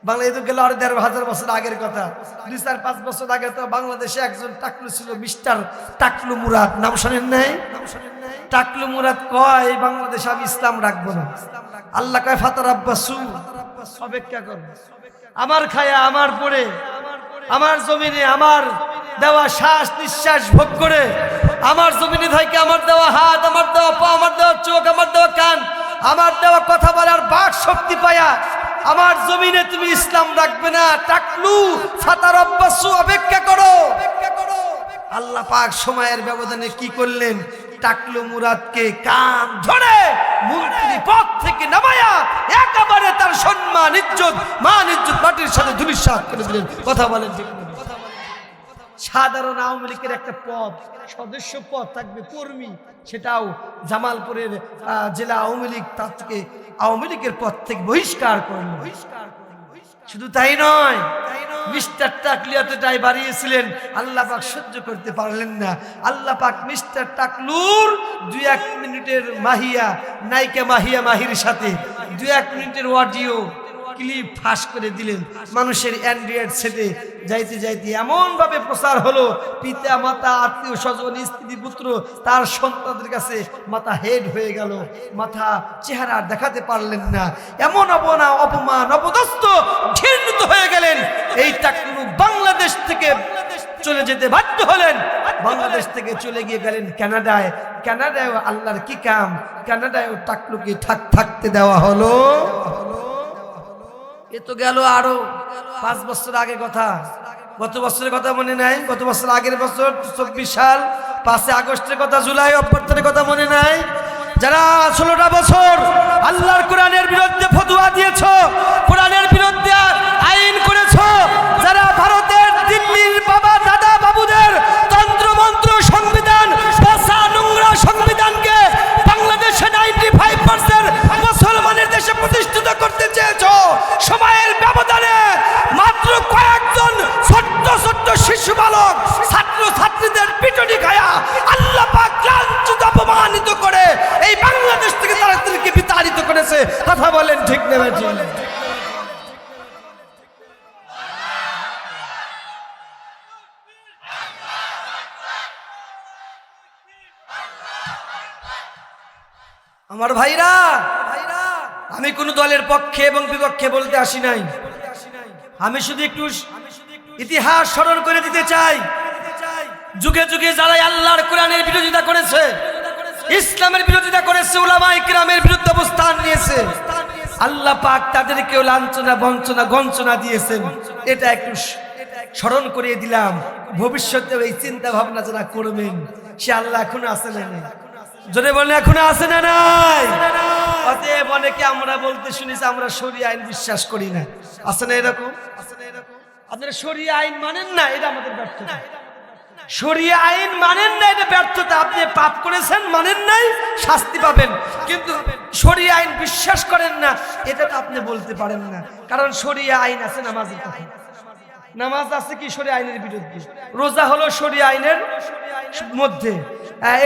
বাংলাদেশ গেল আর ১,৫০০ বছর আগের কথা। ২-৪-৫ বছর আগে তো বাংলাদেশে একজন টাকলু ছিল, মিস্টার টাকলু মুরাদ। নাম শোনেন নাই? টাকলু মুরাদ কয় বাংলাদেশ আমি ইসলাম রাখবো না, আল্লাহ কয় ফাতারাব্বাসু, অপেক্ষা করো। আমার খায়া আমার পরে আমার জমিনে আমার দেওয়া শ্বাস নিঃশ্বাস ভোগ করে, আমার জমিনে থেকে আমার দেওয়া হাত, আমার দেওয়া পা, আমার দেওয়া চোখ, আমার দেওয়া কান, আমার দেওয়া কথা বলার বাক শক্তি পায়া আমার জমিনে তুমি ইসলাম রাখবে না, টাকলু ফাতারাব্বাসু, অপেক্ষা করো। আল্লাহ পাক সময়ের ব্যবধানে কি করলেন, টাকলু মুরাদকে কান ধরে মন্ত্রী পদ থেকে নামায়া একেবারে তার সম্মান ইজ্জত মান ইজ্জত মাটির সাথে ধূলিসাৎ করে দিলেন। কথা বলেন ঠিক না? সাধারণ আওয়ামী লীগের একটা পদ, সদস্য পদ থাকবে, কর্মী, সেটাও জামালপুরের জেলা আওয়ামী লীগ তার থেকে আওয়ামী লীগের পদ থেকে বহিষ্কার করল। শুধু তাই নয়, মিস্টার টাকলু এতটাই বাড়িয়েছিলেন, আল্লাহ পাক সহ্য করতে পারলেন না। আল্লাহ পাক মিস্টার টাকলুর 2-1 মিনিটের মাহিয়া নায়িকা মাহিয়া মাহির সাথে 2-1 মিনিটের অডিও ক্লিপ ফাঁস করে দিলেন। মানুষের অ্যান্ড্রয়েড সেটে যাইতে যাইতে এমন ভাবে প্রচার হলো, পিতা মাতা আত্মীয় স্বজন স্ত্রী পুত্র তার সন্তানদের কাছে মাথা হেড হয়ে গেল, মাথা চেহারা দেখাতে পারলেন না। এমন অপমান অপদস্থ ঘৃণিত হয়ে গেলেন। এই টাকলু বাংলাদেশ থেকে চলে যেতে বাধ্য হলেন। বাংলাদেশ থেকে চলে গিয়ে গেলেন কানাডায়। কানাডায় আল্লাহর কি কাম, কানাডায় টাকলুকে থাকতে দেওয়া হলো। এ তো গেল আরো 5 বছর আগে কথা, গত বছরের কথা মনে নাই? গত বছর আগের বছর 24 সাল 5 আগস্টের কথা, জুলাই অভ্যর্থনের কথা মনে নাই? যারা 16টা বছর আল্লাহর কোরআনের বিরুদ্ধে ফতোয়া দিয়েছ, কোরআনের বিরুদ্ধে আইন করেছ, যারা ভারতের দিল্লির বাবা দাদা বাবুদের তন্ত্রমন্ত্র সংবিধান, পচা নোংরা সংবিধানকে বাংলাদেশে 95% মুসলমানের দেশে প্রতিষ্ঠিত করতে চেয়েছ, সময়ের ব্যবধানে মাত্র কয়েকজন ছোট্ট ছোট্ট শিশু বালক ছাত্র ছাত্রীদের পিটুনি খায়া আল্লাহ পাক লাঞ্ছিত অপমানিত করে এই বাংলাদেশ থেকে তাদেরকে বিতাড়িত করেছে। কথা বলেন ঠিক নেবে? আমার ভাইরা, আমি কোন দলের পক্ষে এবং বিপক্ষে বলতে আসি নাই, আমি শুধু একটু ইতিহাস স্মরণ করে দিতে চাই। যুগে যুগে যারা আল্লাহর কোরআনের বিরোধিতা করেছে, ইসলামের বিরোধিতা করেছে, উলামায়ে কিরামের বিরুদ্ধে অবস্থান নিয়েছে, আল্লাহ পাক তাদেরকেও লাঞ্ছনা বঞ্চনা গঞ্চনা দিয়েছেন। এটা একটু স্মরণ করিয়ে দিলাম। ভবিষ্যতে এই চিন্তা ভাবনা যারা করবেন, সে আল্লাহ এখনো আছে না নাই? জোরে বলে এখনো আছে না নাই? অতএব অনেকে আমরা বলতে শুনেছি আমরা শরীয়ত আইন বিশ্বাস করি না, আছে না এরকম? আপনারা শরীয়ত আইন মানেন না, এটা আমাদের ব্যর্থতা। শরীয়ত আইন মানেন না, এটা ব্যর্থতা। আপনি পাপ করেছেন, মানেন নাই, শাস্তি পাবেন, কিন্তু শরীয়ত আইন বিশ্বাস করেন না, এটা তো আপনি বলতে পারেন না। কারণ শরীয়ত আইন আছে নামাজের কথা, নামাজ আছে কি শরীয়ত আইনের বিরুদ্ধে, রোজা হলো শরীয়ত আইনের মধ্যে,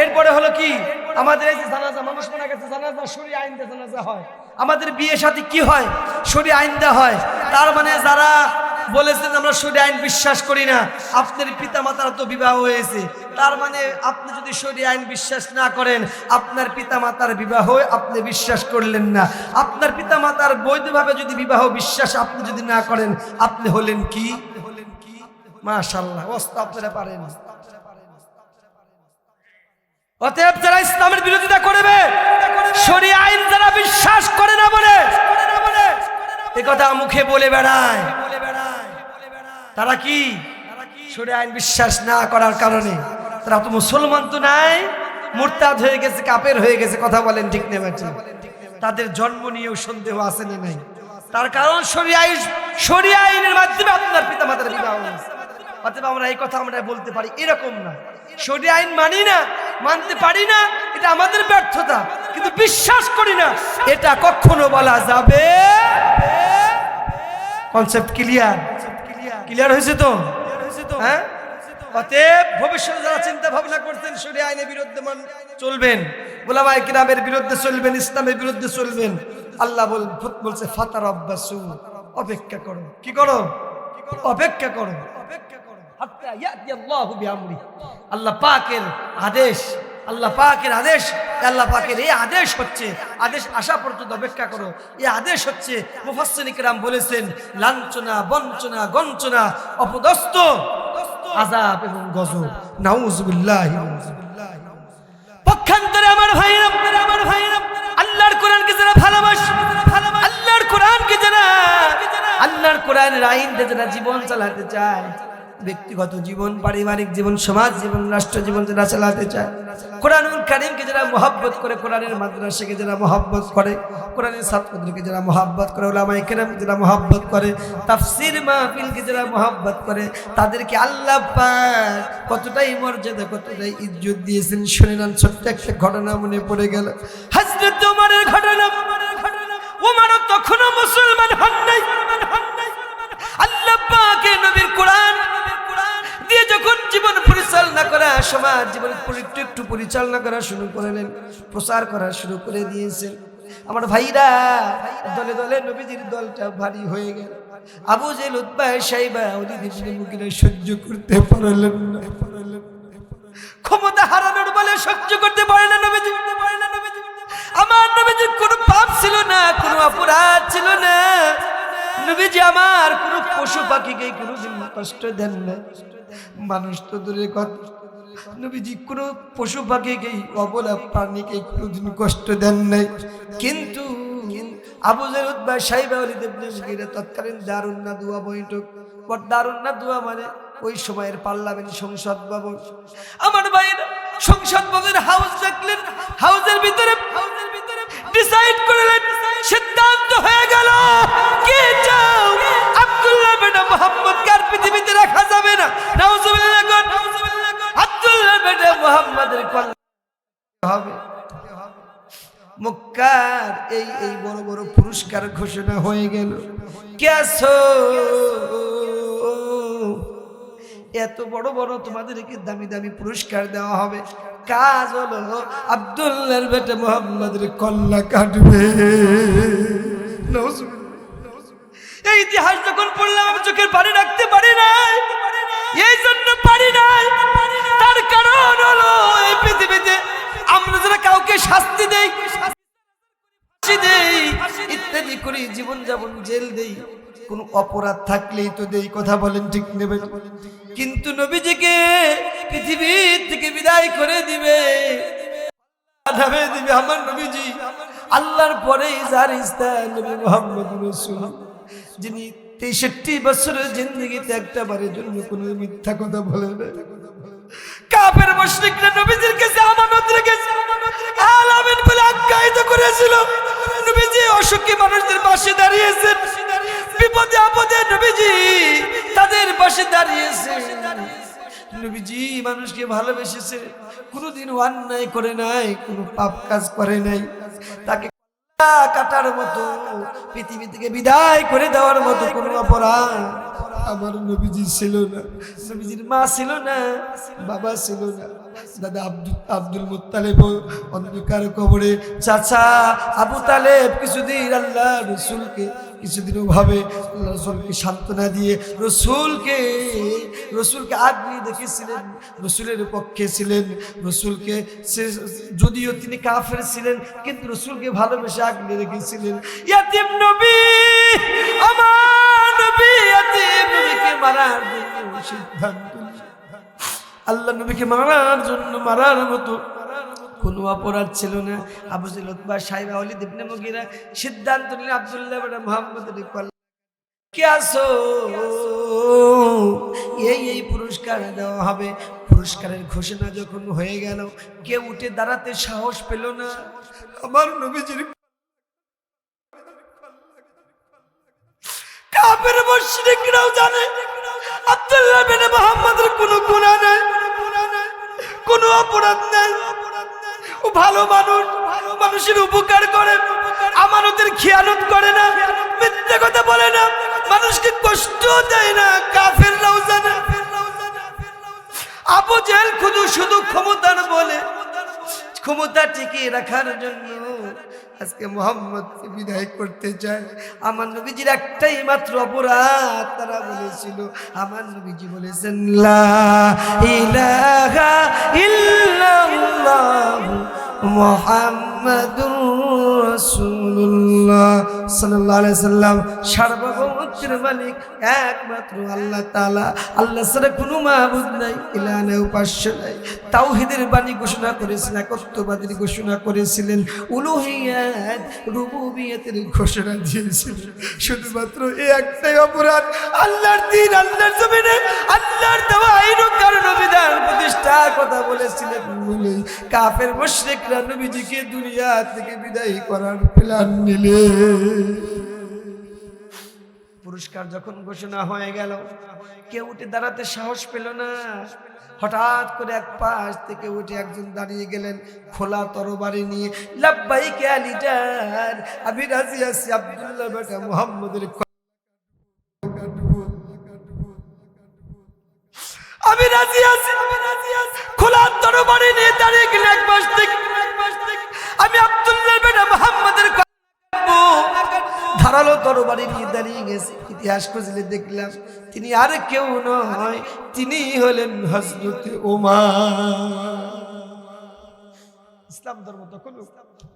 এরপরে হলো কি আমাদের এই যে জানাজা, মানুষ মারা গেছে, জানাজা শরীয়ত আইন দিয়ে জানাজা হয়। আমাদের বিয়ে শাদী কি হয়, শরীয়ত আইন দেওয়া হয়। তার মানে যারা বলেছেন আমরা শরীয়ত আইন বিশ্বাস করি না, আপনার পিতা মাতার তো বিবাহ হয়েছে, তার মানে আপনি যদি শরীয়ত আইন বিশ্বাস না করেন, আপনার পিতা মাতার বিবাহ আপনি বিশ্বাস করলেন না। আপনার পিতা মাতার বৈধভাবে যদি বিবাহ বিশ্বাস আপনি যদি না করেন, আপনি হলেন কি? মাশাআল্লাহ, ওয়াস্তা আপনারা পারেন। অতএব যারা ইসলামের বিরোধিতা করবে, শরীয়ত আইন যারা বিশ্বাস করে না বলে এ কথা মুখে বলে বেড়ায়, তারা কি শরীয়ত আইন বিশ্বাস না করার কারণে তারা তো মুসলমান তো নাই, মুরতাদ হয়ে গেছে, কাফের হয়ে গেছে। কথা বলেন ঠিক না ঠিক? তাদের জন্ম নিয়েও সন্দেহ আছে না নাই? তার কারণ শরীয়ত আইনের মাধ্যমে আপনার পিতা মাতার বিবাহ হয়েছে। অতএব আমরা এই কথা আমরা বলতে পারি, এরকম না শরীয়ত আইন মানি না, মানতে পারি না, এটা আমাদের ব্যর্থতা, কিন্তু বিশ্বাস করি না, এটা কখনো বলা যাবে। কনসেপ্ট ক্লিয়ার হয়েছে তো? হ্যাঁ। অতএব ভবিষ্যতে যারা চিন্তা ভাবনা করতেন শরীয়ত আইনের বিরুদ্ধে চলবেন, উলামায়ে কিরামের বিরুদ্ধে চলবেন, ইসলামের বিরুদ্ধে চলবেন, আল্লাহ বলছে ফাতারাব্বাসু, অপেক্ষা করো। কি করো? অপেক্ষা করো। আল্লাহ পাকের আদেশ আল্লাহ পাকের আদেশ, আল্লাহ পাকের এই আদেশ হচ্ছে, আদেশ আসা পর্যন্ত অপেক্ষা করো। এই আদেশ হচ্ছে মুফাসসিরিন কিরাম বলেছেন লাঞ্ছনা, বঞ্চনা, গঞ্চনা, অপদস্থ, আযাব এবং গজব। নাউযুবিল্লাহি। পক্ষান্তরে আমার ভাইরা, আল্লাহর কোরআনকে যারা ভালোবাসে, আল্লাহর কোরআনকে যারা, আল্লাহর কোরআনের আইনতে যারা জীবন চালাতে চায়, ব্যক্তিগত জীবন, পারিবারিক জীবন, সমাজ জীবন, রাষ্ট্র জীবন যারা চালাতে চায়, কোরআনুল কারীমকে যারা মহব্বত করে, কোরআনের মাদ্রাসাকে যারা মহব্বত করে, কোরআনের ছাত্রদেরকে যারা মহব্বত করে, উলামায়ে কেরামকে যারা মহব্বত করে, তাফসীর মাহফিলকে যারা মহব্বত করে, তাদেরকে আল্লাহ পাক কতটাই মর্যাদা, কতটাই ইজ্জত দিয়েছেন। শুনে নেন, ছোট্ট একটা ঘটনা মনে পড়ে গেল, হযরত ওমরের ঘটনা। ওমর তখনও মুসলমান হন নাই। আল্লাহ পাকের নবীর কোরআন দিয়ে যখন জীবন পরিচালনা করা, সমাজ জীবন একটু পরিচালনা করা শুরু করলেন, প্রচার করা শুরু করে দিয়েছেন, আমার ভাইরা দলে দলে নবীজির দলটা ভারী হয়ে গেল। আবু জেহেল, উতবা, শাইবা, ওলীদ ইবনে মুগীরা সহ্য করতে পারলেন না। ক্ষমতা হারানোর বলে সহ্য করতে পারে না নবীজি। আমার নবীজির কোনো পাপ ছিল না, কোনো অপরাধ ছিল না। নবীজি আমার কোনো পশু পাখিকে কোনোদিন কষ্ট দেন না। মানুষ তো দূরের কথা, নবীজি কোনো পশু পাখিকে, অবলা প্রাণীকে কোনোদিন কষ্ট দেন নাই। কিন্তু আবু জেহেল, উতবা, শাইবা, ওলীদ ইবনে মুগীরা তৎকালীন দারুন নাদওয়া বৈঠক, দারুন নাদওয়া মানে ওই সময়ের পার্লামেন্ট, সংসদ ভবন। আমার ভাইরা সংসদ ভবনের হাউস দেখলেন, হাউসের ভিতরে ডিসাইড করলেন, সিদ্ধান্ত হয়ে গেল, কে চাও আব্দুল্লাহ বেটা মুহাম্মদকে আর পৃথিবীতে রাখা যাবে না। নাউযুবিল্লাহ। আব্দুল্লাহ বেটা মুহাম্মদের কল্যাণ হবে। মক্কার এই বড় বড় পুরস্কার ঘোষণা হয়ে গেল। কে আছো? এত বড় বড় তোমাদেরকে দামি দামি পুরস্কার দেওয়া হবে। কাজ হলো আব্দুল্লাহর বেটা মুহাম্মদের কল্লা কাটবে। এই ইতিহাস যখন পড়লাম আমি চোখের পানি রাখতে পারি নাই। এই জন্য পারি নাই, তার কারণ হলো এই পৃথিবীতে আমরা যারা কাউকে শাস্তি দেই, ইত্যাদি করি, জীবন যাপন, জেল দেই, কোন অপরাধ থাকলেই তো দেই। কথা বলেন ঠিক নেবেন? কিন্তু নবীজিকে পৃথিবীর থেকে বিদায় করে দিবে, আমার নবীজি আল্লাহর পরেই যার স্থান, নবী মুহাম্মদ রাসূল, যিনি 63 বছরের জিন্দেগিতে একটা বারের জন্য কোনো মিথ্যা কথা বলে না। কাফের মুশরিকরা নবীজির কাছে আমানত রেখেছে, আলামিন বলে আখ্যায়িত করেছিল। নবীজি অসুখী মানুষদের পাশে দাঁড়িয়েছেন, বিপদে আপদে নবীজি তাদের পাশে দাঁড়িয়েছে। নবীজি মানুষকে ভালোবেসেছে, কোনোদিন অন্যায় করে নাই, কোনো পাপ কাজ করে নাই। তাকে কাটার মতো, পৃথিবী থেকে বিদায় করে দেওয়ার মতো কোনো অপরাধ আমার নবীজি ছিল না। নবীজির মা ছিল না, বাবা ছিল না, দাদা আব্দুল মুত্তালিব অন্ধকার কবরে, চাচা আবু তালেব কিছুদিন আল্লাহ রসুলকে, কিছুদিন ভাবে আল্লাহ রসুলকে সান্ত্বনা দিয়ে রসুলকে আগলি দেখেছিলেন, রসুলের পক্ষে ছিলেন। রসুলকে যদিও তিনি কাফের ছিলেন, কিন্তু রসুলকে ভালোবেসে আগলে রেখেছিলেন। ইয়াতিম নবী, আমার নবী ইয়াতিম নবীকে মারার জন্য সিদ্ধান্ত, আল্লাহ নবীকে মারার জন্য, মারার মতো কোনো অপরাধ ছিল না। আবু জেহেল, উতবা, শাইবা, ওলীদ ইবনে মুগীরা সিদ্ধান্ত নিলেন আব্দুল্লাহ বিন মুহাম্মদের কল্যাণ। কে আছো? এই পুরস্কার দেওয়া হবে। পুরস্কারের ঘোষণা যখন হয়ে গেল, কেউ উঠে দাঁড়াতে সাহস পেল না। আমার নবীজির কাফের মুশরিকরাও জানে আব্দুল্লাহ বিন মুহাম্মদের কোনো গুনাহ নাই, কোনো অপরাধ নাই। ও ভালো মানুষ, মানুষের উপকার করে, আমানতের খেয়ানত করে না, মিথ্যা কথা বলে না, মানুষকে কষ্ট দেয় না। কাফেররাও জানে। আবু জেহেল শুধু ক্ষমতার বলে, ক্ষমতা টিকিয়ে রাখার জন্য আজকে মুহাম্মদকে বিদায় করতে চায়। আমার নবীজির একটাই মাত্র অপরাধ, তারা বলেছিল, আমার নবীজি বলেছেন লা ইলাহা ইল্লাল্লাহ মুহাম্মাদুর রাসূলুল্লাহ সাল্লাল্লাহু আলাইহি সাল্লাম। সার্বভৌমত্বের মালিক একমাত্র আল্লাহ তাআলা, আল্লাহ ছাড়া কোনো মাবুদ নাই, ইলাহ নাই, উপাস্য নাই। তাওহীদের বাণী ঘোষণা করেছিলেন, একত্ববাদের ঘোষণা করেছিলেন, উলুহিয়াত রুবুবিয়তের ঘোষণা দিয়েছিলেন। শুধুমাত্র এই একটাই অপরাধ, আল্লাহর দ্বীন, আল্লাহর জমিনে আল্লাহর দেওয়া আইন ও কানুন বিধান প্রতিষ্ঠার কথা বলেছিলেন বলে কাফের মুশরিকরা নবীজিকে দুনিয়া থেকে বিদায় করার প্ল্যান নিলে। পুরস্কার যখন ঘোষণা হয়ে গেল, কেউ উঠে দাঁড়াতে সাহস পেল না। হঠাৎ করে এক পাশ থেকে উঠে একজন দাঁড়িয়ে গেলেন খোলা তরবারি নিয়ে। লাব্বাইক ইয়া লিডার, আমি রাজি আছি আব্দুল্লাহ বেটা মুহাম্মদের, আমি রাজি আছি। খোলা তরবারি নিয়ে দাঁড়িয়ে গেলেন এক পাশ থেকে, আমি আব্দুল্লাহ বেটা মুহাম্মদের ধারালো তরবারি নিয়ে দাঁড়িয়ে গেছে। ইতিহাস খুঁজলে দেখলাম তিনি আর কেউ নয়, তিনি হলেন হযরত ওমর। ইসলাম ধর্ম তখন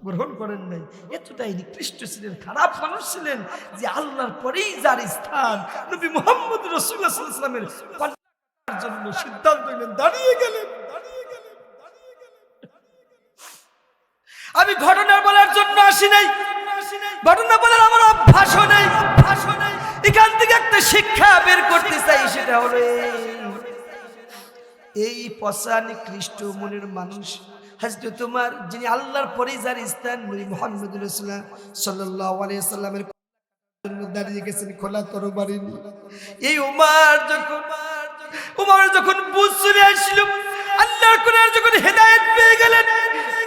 গ্রহণ করেন নাই, এতটাই নিকৃষ্ট ছিলেন, খারাপ মানুষ ছিলেন যে আল্লাহর পরেই যার স্থান নবী মুহাম্মদ রাসূলুল্লাহ সাল্লাল্লাহু আলাইহি ওয়াসাল্লামের জন্য সিদ্ধান্ত নিলেন, দাঁড়িয়ে গেলেন। আমি ঘটনা বলার জন্য আসি নাই, ঘটনা বলার আমার অভ্যাসও নেই। এখান থেকে একটা শিক্ষা বের করতে চাই, সেটা হলো এই পচা নিকৃষ্ট মনের মানুষ হযরত ওমর, যিনি আল্লাহর পরেই যার স্থান নবী মুহাম্মদ রাসূলুল্লাহ সাল্লাল্লাহু আলাইহি ওয়াসাল্লামের জন্য দাঁড়িয়ে গেছেন খোলা তরবারি নিয়ে। এই ওমর যখন বুঝ চলে আসলো, আল্লাহর কোরআন যখন হেদায়েত পেয়ে গেলেন,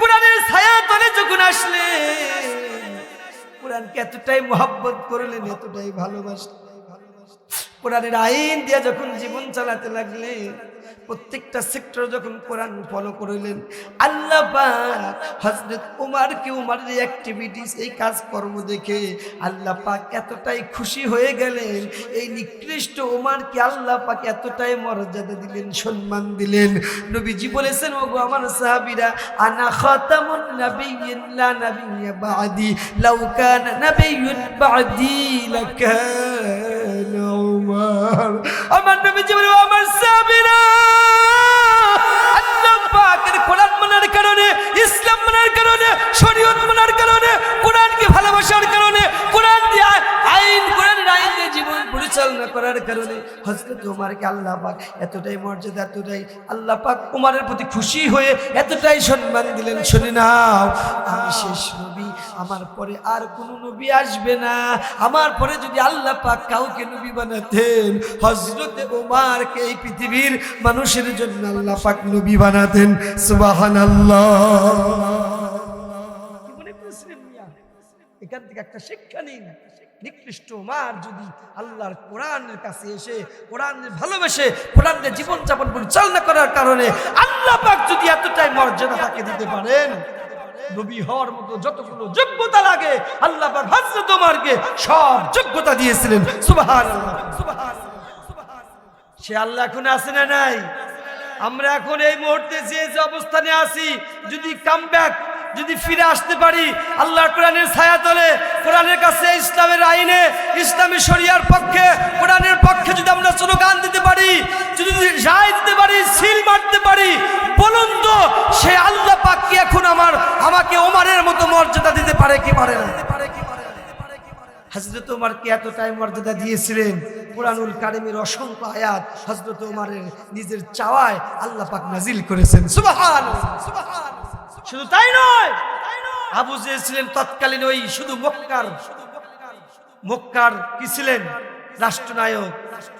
কোরআনের ছায়া তলে যখন আসলেন, কোরআনকে এতটাই মহব্বত করলেন, এতটাই ভালোবাসলেন, কোরআনের আইন দিয়ে যখন জীবন চালাতে লাগলেন, প্রত্যেকটা সেক্টর যখন কোরআন ফলো করলেন, আল্লাহ পাক হযরত ওমরকে, ওমরের অ্যাক্টিভিটিস, এই কাজকর্ম দেখে আল্লাহ পাক এতটাই খুশি হয়ে গেলেন। এই নিকৃষ্ট ওমরকে আল্লাহ পাক এতটাই মর্যাদা দিলেন, সম্মান দিলেন। নবীজি বলেছেন, ওগো আমার সাহাবীরা, আনা খাতামুন নাবিয়্যিন লা নাবিয়্যা বা'দি, লাউ কানা নাবিয়্যুন বা'দি লাকানা ওমর। আমার নবীজি বলে, আমার সাহাবীরা, আল্লাহ পাকের কোরআন মানার কারণে, ইসলাম মানার কারণে, শরীয়ত মানার কারণে, কোরআনকে ভালোবাসার কারণে, কোরআন দিয়ে আইন, কোরআনের আইন দিয়ে জীবন পরিচালনা করার কারণে হযরত ওমরকে আল্লাহ পাক এতটাই মর্যাদা, এতটাই আল্লাহ পাক ওমরের প্রতি খুশি হয়ে এতটাই সম্মান দিলেন। শুনে নাও, আমি শেষ নবী, আমার পরে আর কোন নবী আসবে না। আমার পরে যদি আল্লাহ পাক কাউকে নবী বানাতেন, হযরত ওমরকে এই পৃথিবীর মানুষের জন্য আল্লাহ পাক নবী বানাতেন। সুবহানাল্লাহ। কি মনে করছিলেন মিয়া? এখান থেকে একটা শিক্ষা নিন। নিকৃষ্ট ওমর যদি আল্লাহর কোরআনের কাছে এসে কোরআনের ভালোবেসে কোরআনের জীবন যাপন পরিচালনা করার কারণে আল্লাহ পাক যদি এতটাই মর্যাদা তাকে দিতে পারেন, নবী হওয়ার মতো যতগুলো যোগ্যতা লাগে আল্লাহ পাক হযরত ওমরকে সব যোগ্যতা দিয়েছিলেন। সুবহানাল্লাহ, সুবহানাল্লাহ। সে আল্লাহ এখন আছে না নাই? আমরা এখন এই মুহূর্তে যে অবস্থানে আছি, যদি কামব্যাক, যদি ফিরে আসতে পারি আল্লাহর কোরআনের ছায়া তলে, কোরআনের কাছে, ইসলামের আইনে, ইসলামী শরিয়ার পক্ষে, কোরআনের পক্ষে যদি আমরা স্লোগান দিতে পারি, যদি রায় দিতে পারি, সিল মারতে পারি, বলুন তো সে আল্লাহ পাক কি এখন আমাকে ওমরের মতো মর্যাদা দিতে পারে কি পারে না? হযরত ওমরকে এতটাই মর্যাদা দিয়েছিলেন, কুরআনুল কারীমের অসংখ্য আয়াত হযরত ওমরের নিজের চাওয়ায় আল্লাহ পাক নাজিল করেছেন। সুবহানাল্লাহ, সুবহানাল্লাহ। শুধু তাই নয়, আবু জেহেল ছিলেন তৎকালীন ওই শুধু মক্কার কি ছিলেন? রাষ্ট্রনায়ক,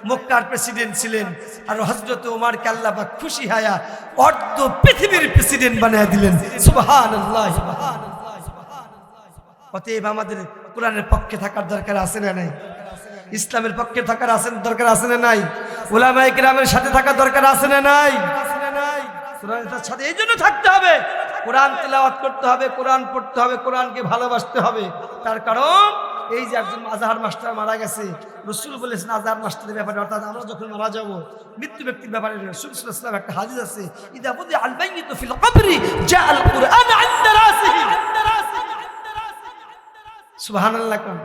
মক্কার প্রেসিডেন্ট ছিলেন। আর হযরত ওমরকে আল্লাহ পাক খুশি হয়া অর্ধ পৃথিবীর প্রেসিডেন্ট বানিয়ে দিলেন। সুবহানাল্লাহ। অতএব আমাদের কোরআনের পক্ষে থাকার দরকার আছে না নাই? ইসলামের পক্ষে থাকার দরকার আছে না নাই? উলামায়ে কিরামের সাথে থাকার দরকার আছে না নাই? কোরআনের সাথে এই জন্য থাকতে হবে, কোরআন তেলাওয়াত করতে হবে, কোরআন পড়তে হবে, কোরআনকে ভালোবাসতে হবে। তার কারণ এই যে একজন আজহার মাস্টার মারা গেছে, রাসূল বলেছেন আজহার মাস্টারের ব্যাপারে, অর্থাৎ আমরা যখন মারা যাব, মৃত্যু ব্যক্তির ব্যাপারে রাসূল সাল্লাল্লাহু আলাইহি ওয়াসাল্লাম একটা হাদিস আছে, ইদা বুদি আল মাইয়িতু ফিল কবরি জাআল কুরআন ইনদা সুবহানাল্লাহ কোন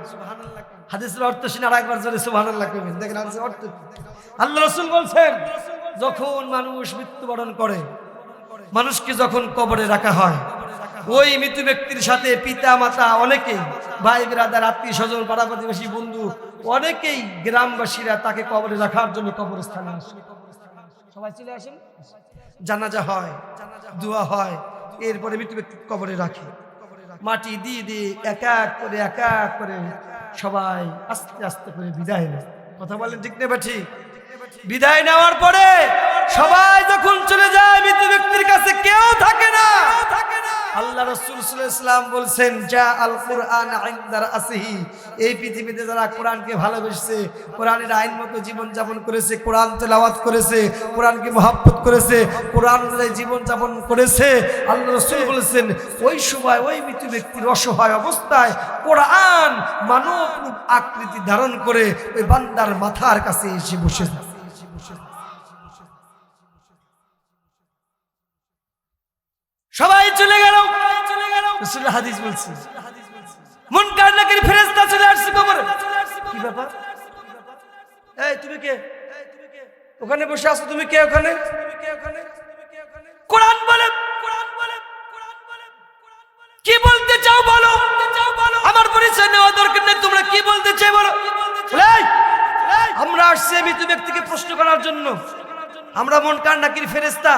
হাদিসের অর্থ শুনে আরেকবার জোরে সুবহানাল্লাহ কইবেন। দেখেন হাদিসের অর্থ আল্লাহ রাসূল বলছেন যখন মানুষ মৃত্যুবরণ করে, মানুষকে যখন কবরে রাখা হয়, ওই মৃত ব্যক্তির সাথে পিতা মাতা অনেকেই, ভাই ব্রাদার, আত্মীয় স্বজন, পাড়া প্রতিবেশী, বন্ধু অনেকেই গ্রামবাসীরা তাকে কবরে রাখার জন্য কবরস্থানে আসে। সবাই চলে আসেন, জানাজা হয়, দোয়া হয়, এরপরে মৃত ব্যক্তি কবরে রাখে। মাটি দিয়ে দিয়ে এক এক করে সবাই আস্তে আস্তে করে বিদায় নেয়। কথা বলেন ঠিক নেবে ঠিক? বিদায় নেওয়ার পরে সবাই যখন চলে যায়, মৃত ব্যক্তির কাছে কেউ থাকে না। আল্লাহ রাসূল সাল্লাল্লাহু আলাইহি ওয়াসাল্লাম বলছেন, যা আল কুরআন ইনদা রাসিহি, এই পৃথিবীতে যারা কোরআনকে ভালোবেসেছে, কোরআনের আইন মতো জীবন যাপন করেছে, কোরআন তেলাওয়াত করেছে, কোরআনকে মহব্বত করেছে, কোরআন অনুযায়ী জীবন যাপন করেছে, আল্লাহ রাসূল বলেছেন ওই সময় ওই মৃত ব্যক্তির অসহায় অবস্থায় কোরআন মানব রূপ আকৃতি ধারণ করে ওই বান্দার মাথার কাছে এসে বসে যায়। সবাই চলে গেল, রাসূল হাদিস বলছে মুনকার নাকির ফেরেশতা চলে আসছে কবরে। কি ব্যাপার? এই তুমি কে? ওখানে বসে আছো, তুমি কে ওখানে? কোরআন বলে, কি বলতে চাও বলো, আমার পরিচয় নেওয়া দরকার নেই, তোমরা কি বলতে চাই বলো। আমরা আসছি মৃত ব্যক্তিকে প্রশ্ন করার জন্য, আমরা মুনকার নাকির ফেরেশতা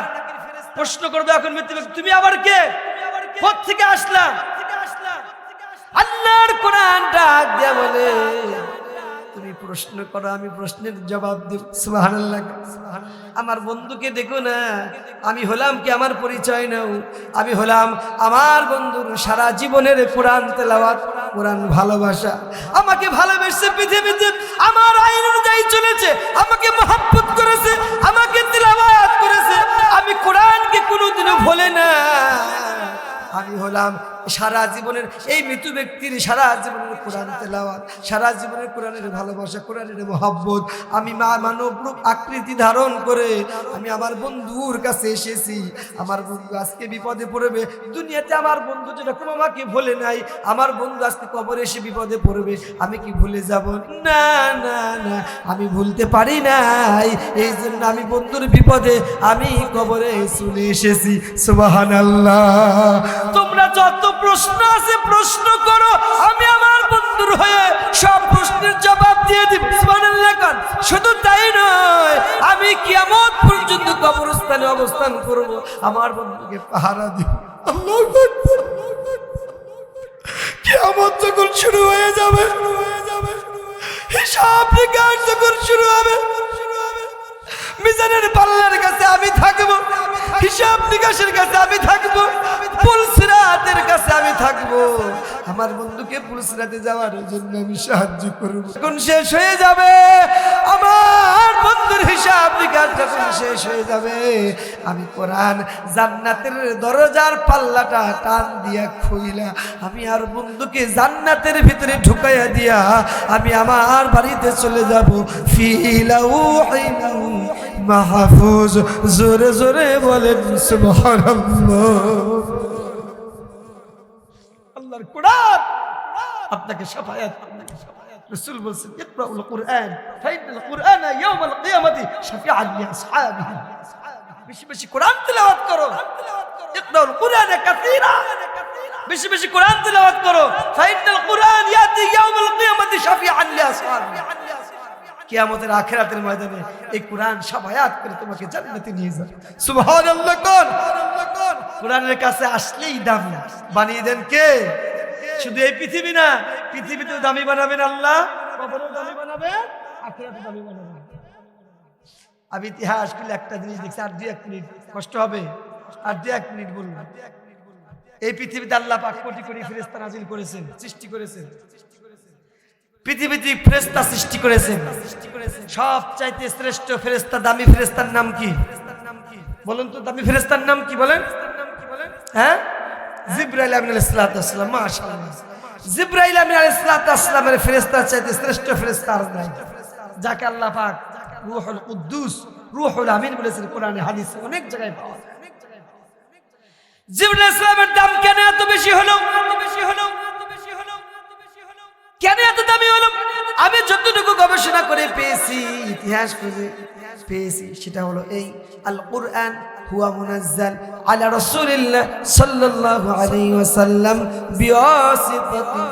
প্রশ্ন করবে এখন মৃত ব্যক্তি। তুমি আবার কে? কোথা থেকে আসলা? আল্লাহর কোরআন ডাক দিয়া বলে তুমি প্রশ্ন করো, আমি প্রশ্নের জবাব দেব। সুবহানাল্লাহ। আমার বন্ধুকে দেখো না, আমি হলাম কি, আমার পরিচয় নাও, আমি হলাম আমার বন্ধুর সারা জীবনের কোরআন তেলাওয়াত, কোরআন ভালোবাসা। আমাকে ভালোবেসে পৃথিবীতে আমার আইন অনুযায়ী চলেছে, আমাকে মহব্বত করেছে, আমাকে তেলাওয়াত করেছে, আমি কোরআনকে কোনোদিনও ভুলে না। আমি হলাম সারা জীবনের এই মৃত ব্যক্তির সারা জীবনের কোরআন তেলাওয়াত, সারা জীবনের কোরআনের ভালোবাসা, কোরআনের মহব্বত। আমি মানব রূপ আকৃতি ধারণ করে আমি আমার বন্ধুর কাছে এসেছি। আমার বন্ধু আজকে বিপদে পড়বে, দুনিয়াতে আমার বন্ধু যেরকম আমাকে ভুলে নাই, আমার বন্ধু আজকে কবরে এসে বিপদে পড়বে, আমি কি ভুলে যাব? না না না, আমি ভুলতে পারি নাই। এই জন্য আমি বন্ধুর বিপদে আমি কবরে চলে এসেছি। সুবহানাল্লাহ। তোমরা যত প্রশ্ন আছে প্রশ্ন করো, আমি আমার বন্ধুর হয়ে সব প্রশ্নের জবাব দিয়ে দিব। সুবহানাল্লাহ। শুধু তাই নয়, আমি কিয়ামত পর্যন্ত কবরস্থানে অবস্থান করব, আমার বন্ধুকে পাহারা দিব। আল্লাহু আকবার। কিয়ামত যখন শুরু হয়ে যাবে, হিসাব নিকাশ যখন শুরু হবে, মিজানের পাল্লার কাছে আমি থাকবো, হিসাব নিকাশের কাছে আমি থাকবো, পুলসিরাতের কাছে আমি থাকবো। আমার বন্ধুকে পুলসিরাতে যাওয়ার জন্য আমি সাহায্য করব। যখন শেষ হয়ে যাবে, আমার বন্ধুর হিসাব নিকাশ যখন শেষ হয়ে যাবে, আমি কোরআন জান্নাতের দরজার পাল্লাটা টান দিয়া খুইলা আমি আর বন্ধুকে জান্নাতের ভিতরে ঢুকাইয়া দিয়া আমি আমার বাড়িতে চলে যাব। ফিলাউহিন মাহফুজ। জোরে জোরে বলেন সুবহানাল্লাহ। আল্লাহর কোরআন আপনাকে শাফায়াত, রাসূল বলেছেন ইকরাউল কুরআন ফাইনাল কুরআনা ইয়াউমাল কিয়ামাতি শাফিআন লিআসহাবিহি। বেশি বেশি কোরআন তেলাওয়াত করো, ইকরাউল কুরআনা কাসীরা, বেশি বেশি কোরআন তেলাওয়াত করো। ফাইনাল কুরআন ইয়াতি ইয়াউমাল কিয়ামাতি শাফিআন লিআসহাবিহি। কিয়ামতের আখিরাতের ময়দানে এই কোরআন শাফায়াত করে তোমাকে জান্নাতে নিয়ে যাবে। সুবহানাল্লাহ। কোন কোরআনের কাছে আসলেই দামি বানিয়ে দেন কে? শুধু এই পৃথিবী না, পৃথিবীতেও দামি বানাবেন আল্লাহ, কবরেও দামি বানাবেন, আখিরাতেও দামি বানাবেন। আমি ইতিহাস করলে একটা জিনিস দেখছি, আর 2-1 মিনিট কষ্ট হবে, আর 2-1 মিনিট বলবো। এই পৃথিবীতে আল্লাহ পাক কোটি কোটি ফেরেশতা নাজিল করেছেন, সৃষ্টি করেছেন। পৃথিবীতে ফেরেশতা সৃষ্টি করেছেন, সবচাইতে শ্রেষ্ঠ ফেরেশতা, দামি ফেরেশতার নাম কি বলেন তো? দামি ফেরেশতার নাম কি বলেন? হ্যাঁ, জিবরাইল আলাইহিস সালাম। মাশাআল্লাহ। জিবরাইল আলাইহিস সালামের ফেরেশতার চাইতে শ্রেষ্ঠ ফেরেশতা আর নাই, যাকে আল্লাহ পাক রূহুল কুদ্দুস, রূহুল আমিন বলেছেন কোরআনে, হাদিসে অনেক জায়গায় পাওয়া যায়। জিবরাইল আলাইহিস সালামের দাম কেন এত বেশি হলো? কেন এত দামি হলো? আমি যতটুকু গবেষণা করে পেয়েছি, ইতিহাস খুঁজে পেয়েছি, সেটা হলো এই আল কুরআন হুয়া মুনাজ্জাল আলা রাসূলিল্লাহ সাল্লাল্লাহু আলাইহি ওয়াসাল্লাম বিওয়াসিতাতি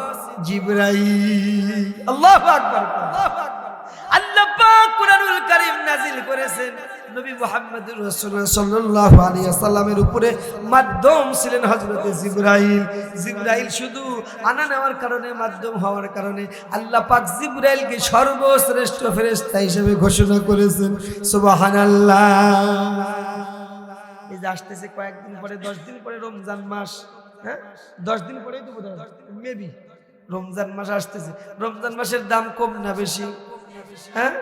জিবরাইল। আল্লাহু আকবার। আল্লাহ পাক কুরআনুল কারীম নাযিল করেছেন নবী মুহাম্মদুর রাসূলুল্লাহ সাল্লাল্লাহু আলাইহি ওয়াসাল্লামের উপরে। মাধ্যম ছিলেন হযরত জিবরাইল। জিবরাইল শুধু আনা নেওয়ার কারণে, মাধ্যম হওয়ার কারণে আল্লাহ পাক জিবরাইলকে সর্বশ্রেষ্ঠ ফেরেশতা হিসেবে ঘোষণা করেছেন। সুবহানাল্লাহ। এই যে আসতেছে কয়েকদিন পরে, 10 দিন পরে রমজান মাস, হ্যাঁ 10 দিন পরেই তো বোধহয় মেবি রমজান মাস আসতেছে। রমজান মাসের দাম কম না বেশি? হ্যাঁ,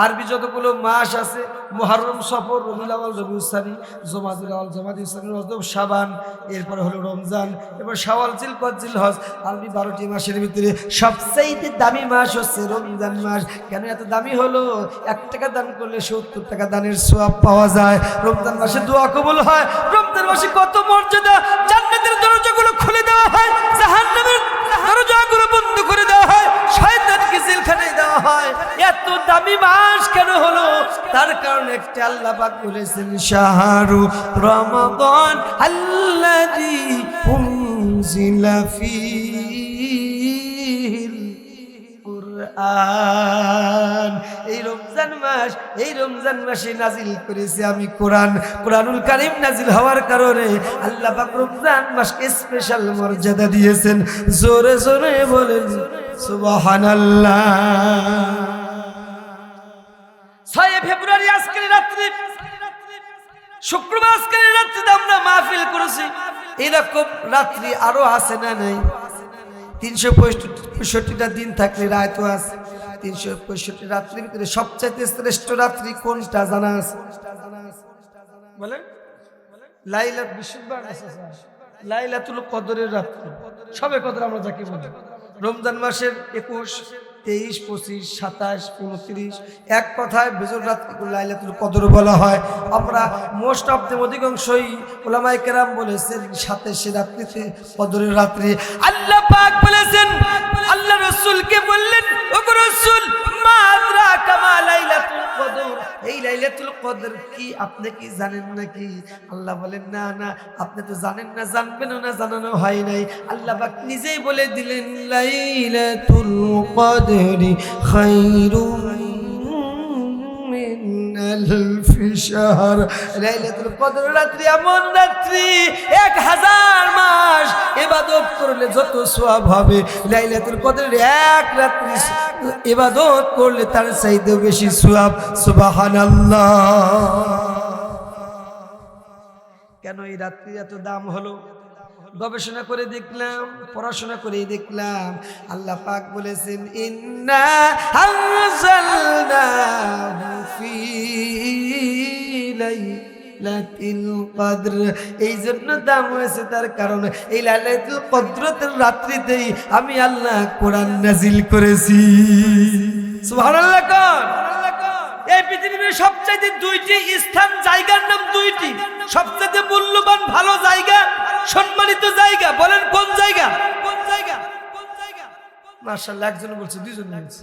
আরবি যতগুলো মাস আছে, মুহররম, সফর, রবিউল আউয়াল, রবিউল সানি, জুমাদুল আউয়াল, জুমাদুল সানি, রজব, শাবান, এরপরে হলো রমজান, এরপর শাওয়াল, জিলকদ, জিলহজ। আরবি 12টি মাসের ভিতরে সবচেয়ে দামি মাস হচ্ছে রমজান মাস। কেন এত দামি হলো? 1 টাকা দান করলে 70 টাকা দানের সওয়াব পাওয়া যায়। রমজান মাসে দোয়া কবুল হয়। রমজান মাসে কত মর্যাদা! জান্নাতের দরজাগুলো খুলে দেওয়া হয়, জাহান্নামের দরজাগুলো বন্ধ করে দেওয়া হয়, শয়তানকে জেলখানায় দেওয়া হয়। এত দামি মাস কেন হলো? তার কারণ একটা, আল্লাহ পাক বলেছেন শাহরু রমাদান আল্লাযী উনজিলা ফীহিল কুরআন। এই রমজান মাস, এই রমজান মাসে নাজিল করেছি আমি কোরআন। কোরআনুল কারীম নাজিল হওয়ার কারণে আল্লাহ পাক রমজান মাসকে স্পেশাল মর্যাদা দিয়েছেন। জোরে জোরে বলেন সুবহানাল্লাহ। 6 ফেব্রুয়ারি আজকের রাত্রি, শুক্রবার আজকের রাত্রিতে আমরা মাহফিল করেছি। এরকম রাত্রি আরো আছে না নাই? 365টা দিন থাকলে রাতও আছে। 365 রাত্রির ভিতরে সবচাইতে শ্রেষ্ঠ রাত্রি কোনটা জানা আছে? বলেন। লাইলাতুল কদরের রাত্রি, সবে কদর আমরা যাকে বলি। রমজান মাসের 21, 23, 25, 27, 29, এক কথায় বেজর রাত্রিকে লাইলাতুল কদর বলা হয়। আমরা মোস্ট অফ দ্য অধিকাংশই উলামায়ে কেরাম বলেছেন 27 রাত্রিতে কদরের রাত্রি। আল্লাহ পাক বলেছেন, আল্লাহ রাসূলকে বললেন, ওগো রাসূল, মা আদরাকা মা লাইলাতুল কদর, এই লাইলাতুল কদর কি আপনি কি জানেন নাকি? আল্লাহ বলেন, না না, আপনি তো জানেন না, জানবেনও না, জানানো হয় নাই। আল্লাহ পাক নিজেই বলে দিলেন, লাইলাতুল কদরি খায়রুম মিন আলফি শাহর। লাইলাতুল কদর রাত্রি এমন রাত্রি, 1000 মাস ইবাদত করলে যত সওয়াব হবে, লাইলাতুল কদরের এক রাত্রি ইবাদত করলে তার চাইতেও বেশি সওয়াব। সুবহানাল্লাহ। কেন এই রাত্রি এত দাম হলো? গবেষণা করে দেখলাম, পড়াশোনা করে দেখলাম, আল্লাহ পাক বলেছেন, ইন্না আনজালনাহু ফী লাইলাতুল কদর। এই জন্য দাম হয়েছে, তার কারণ এই লাইলাতুল কদরের রাত্রিতেই আমি আল্লাহ কোরআন নাজিল করেছি। সুবহানাল্লাহ। কোন এই পৃথিবীর সবচাইতে 2টি স্থান, জায়গার নাম 2টি, সবচাইতে মূল্যবান ভালো জায়গা, সম্মানিত জায়গা, বলেন কোন জায়গা? কোন জায়গা? কোন জায়গা? মাশাআল্লাহ, একজন বলছে, দুইজন বলছে।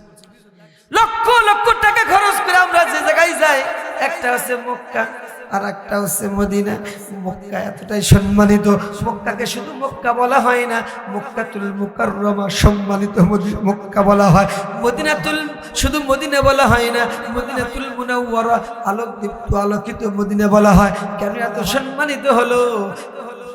লক্ষ লক্ষ টাকা খরচ করে আমরা যে জায়গায় যাই, একটা হচ্ছে মক্কা আর একটা হচ্ছে মদিনা। মক্কা এতটাই সম্মানিত, মক্কাকে শুধু মক্কা বলা হয় না, মক্কাতুল মুকাররমা সম্মানিত মক্কা বলা হয়। মদিনাতুল শুধু মদিনা বলা হয় না, মদিনাতুল মুনাওয়ারা আলোকদীপ্ত আলোকিত মদিনা বলা হয়। কেন এত সম্মানিত হলো?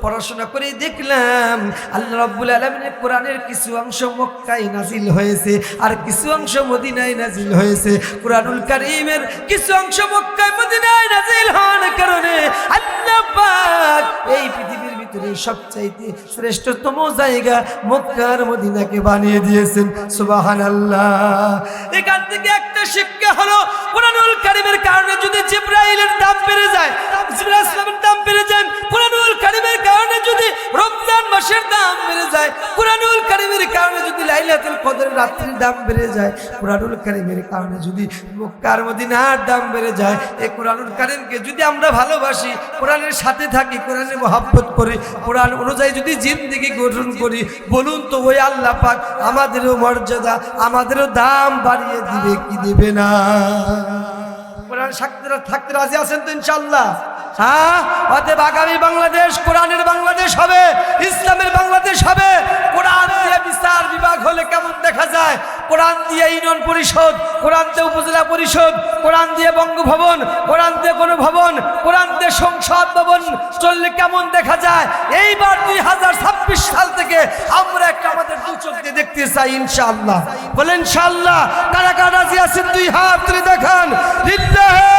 পড়াশোনা করে দেখলাম আল্লাহ রাব্বুল আলামিনের কোরআনের কিছু অংশ মক্কায় নাজিল হয়েছে, আর কিছু অংশ মদিনায় নাজিল হয়েছে। কোরআনুল কারীমের কিছু অংশ মক্কায় মদিনায় নাজিল হওয়ার কারণে আল্লাহ পাক এই পৃথিবীর ভিতরে সবচাইতে শ্রেষ্ঠতম জায়গা মক্কা আর মদিনাকে বানিয়ে দিয়েছেন। সুবহানাল্লাহ। এখান থেকে একটা শিক্ষা হলো, কোরআনুল কারীমের কারণে যদি জিবরাইলের দাম বেড়ে যায়, জিবরাইল ইসলামের দাম বেড়ে যায়, কোরআনুল কারীমের কারণে যদি রমজান মাসের দাম বেড়ে যায়, কোরআনুল কারীমের কারণে যদি লাইলাতুল কদরের রাত্রির দাম বেড়ে যায়, কোরআনুল কারীমের কারণে যদি মক্কার মদিনার দাম বেড়ে যায়, এই কোরআনুল কারীমকে যদি আমরা ভালোবাসি, কোরআনের সাথে থাকি, কোরআনের মহব্বত করি, কোরআন অনুযায়ী যদি জিন্দেগি গঠন করি, বলুন তো ওই আল্লাহ পাক আমাদেরও মর্যাদা, আমাদেরও দাম বাড়িয়ে দিবে কি দিবে না? কোরআন থাকতে রাজি আছেন তো ইনশাআল্লাহ? হ্যাঁ, অতএব আগামী বাংলাদেশ কোরআনের বাংলাদেশ হবে, ইসলামের বাংলাদেশ হবে। কোরআন দিয়ে বিচার বিভাগ হলে কেমন দেখা যায়? কোরআন দিয়ে ইউনিয়ন পরিষদ, কোরআন দিয়ে উপজেলা পরিষদ, কোরআন দিয়ে বঙ্গভবন, কোরআন দিয়ে গণভবন, কোরআন দিয়ে সংসদ ভবন চললে কেমন দেখা যায়? এইবার 2026 সাল থেকে আমরা একটা আমাদের দু চোখ দিয়ে দেখতে চাই ইনশাআল্লাহ। বলেন ইনশাআল্লাহ। কারা কারা রাজি আছেন? দুই হাত তুলে দেখান। লিল্লাহি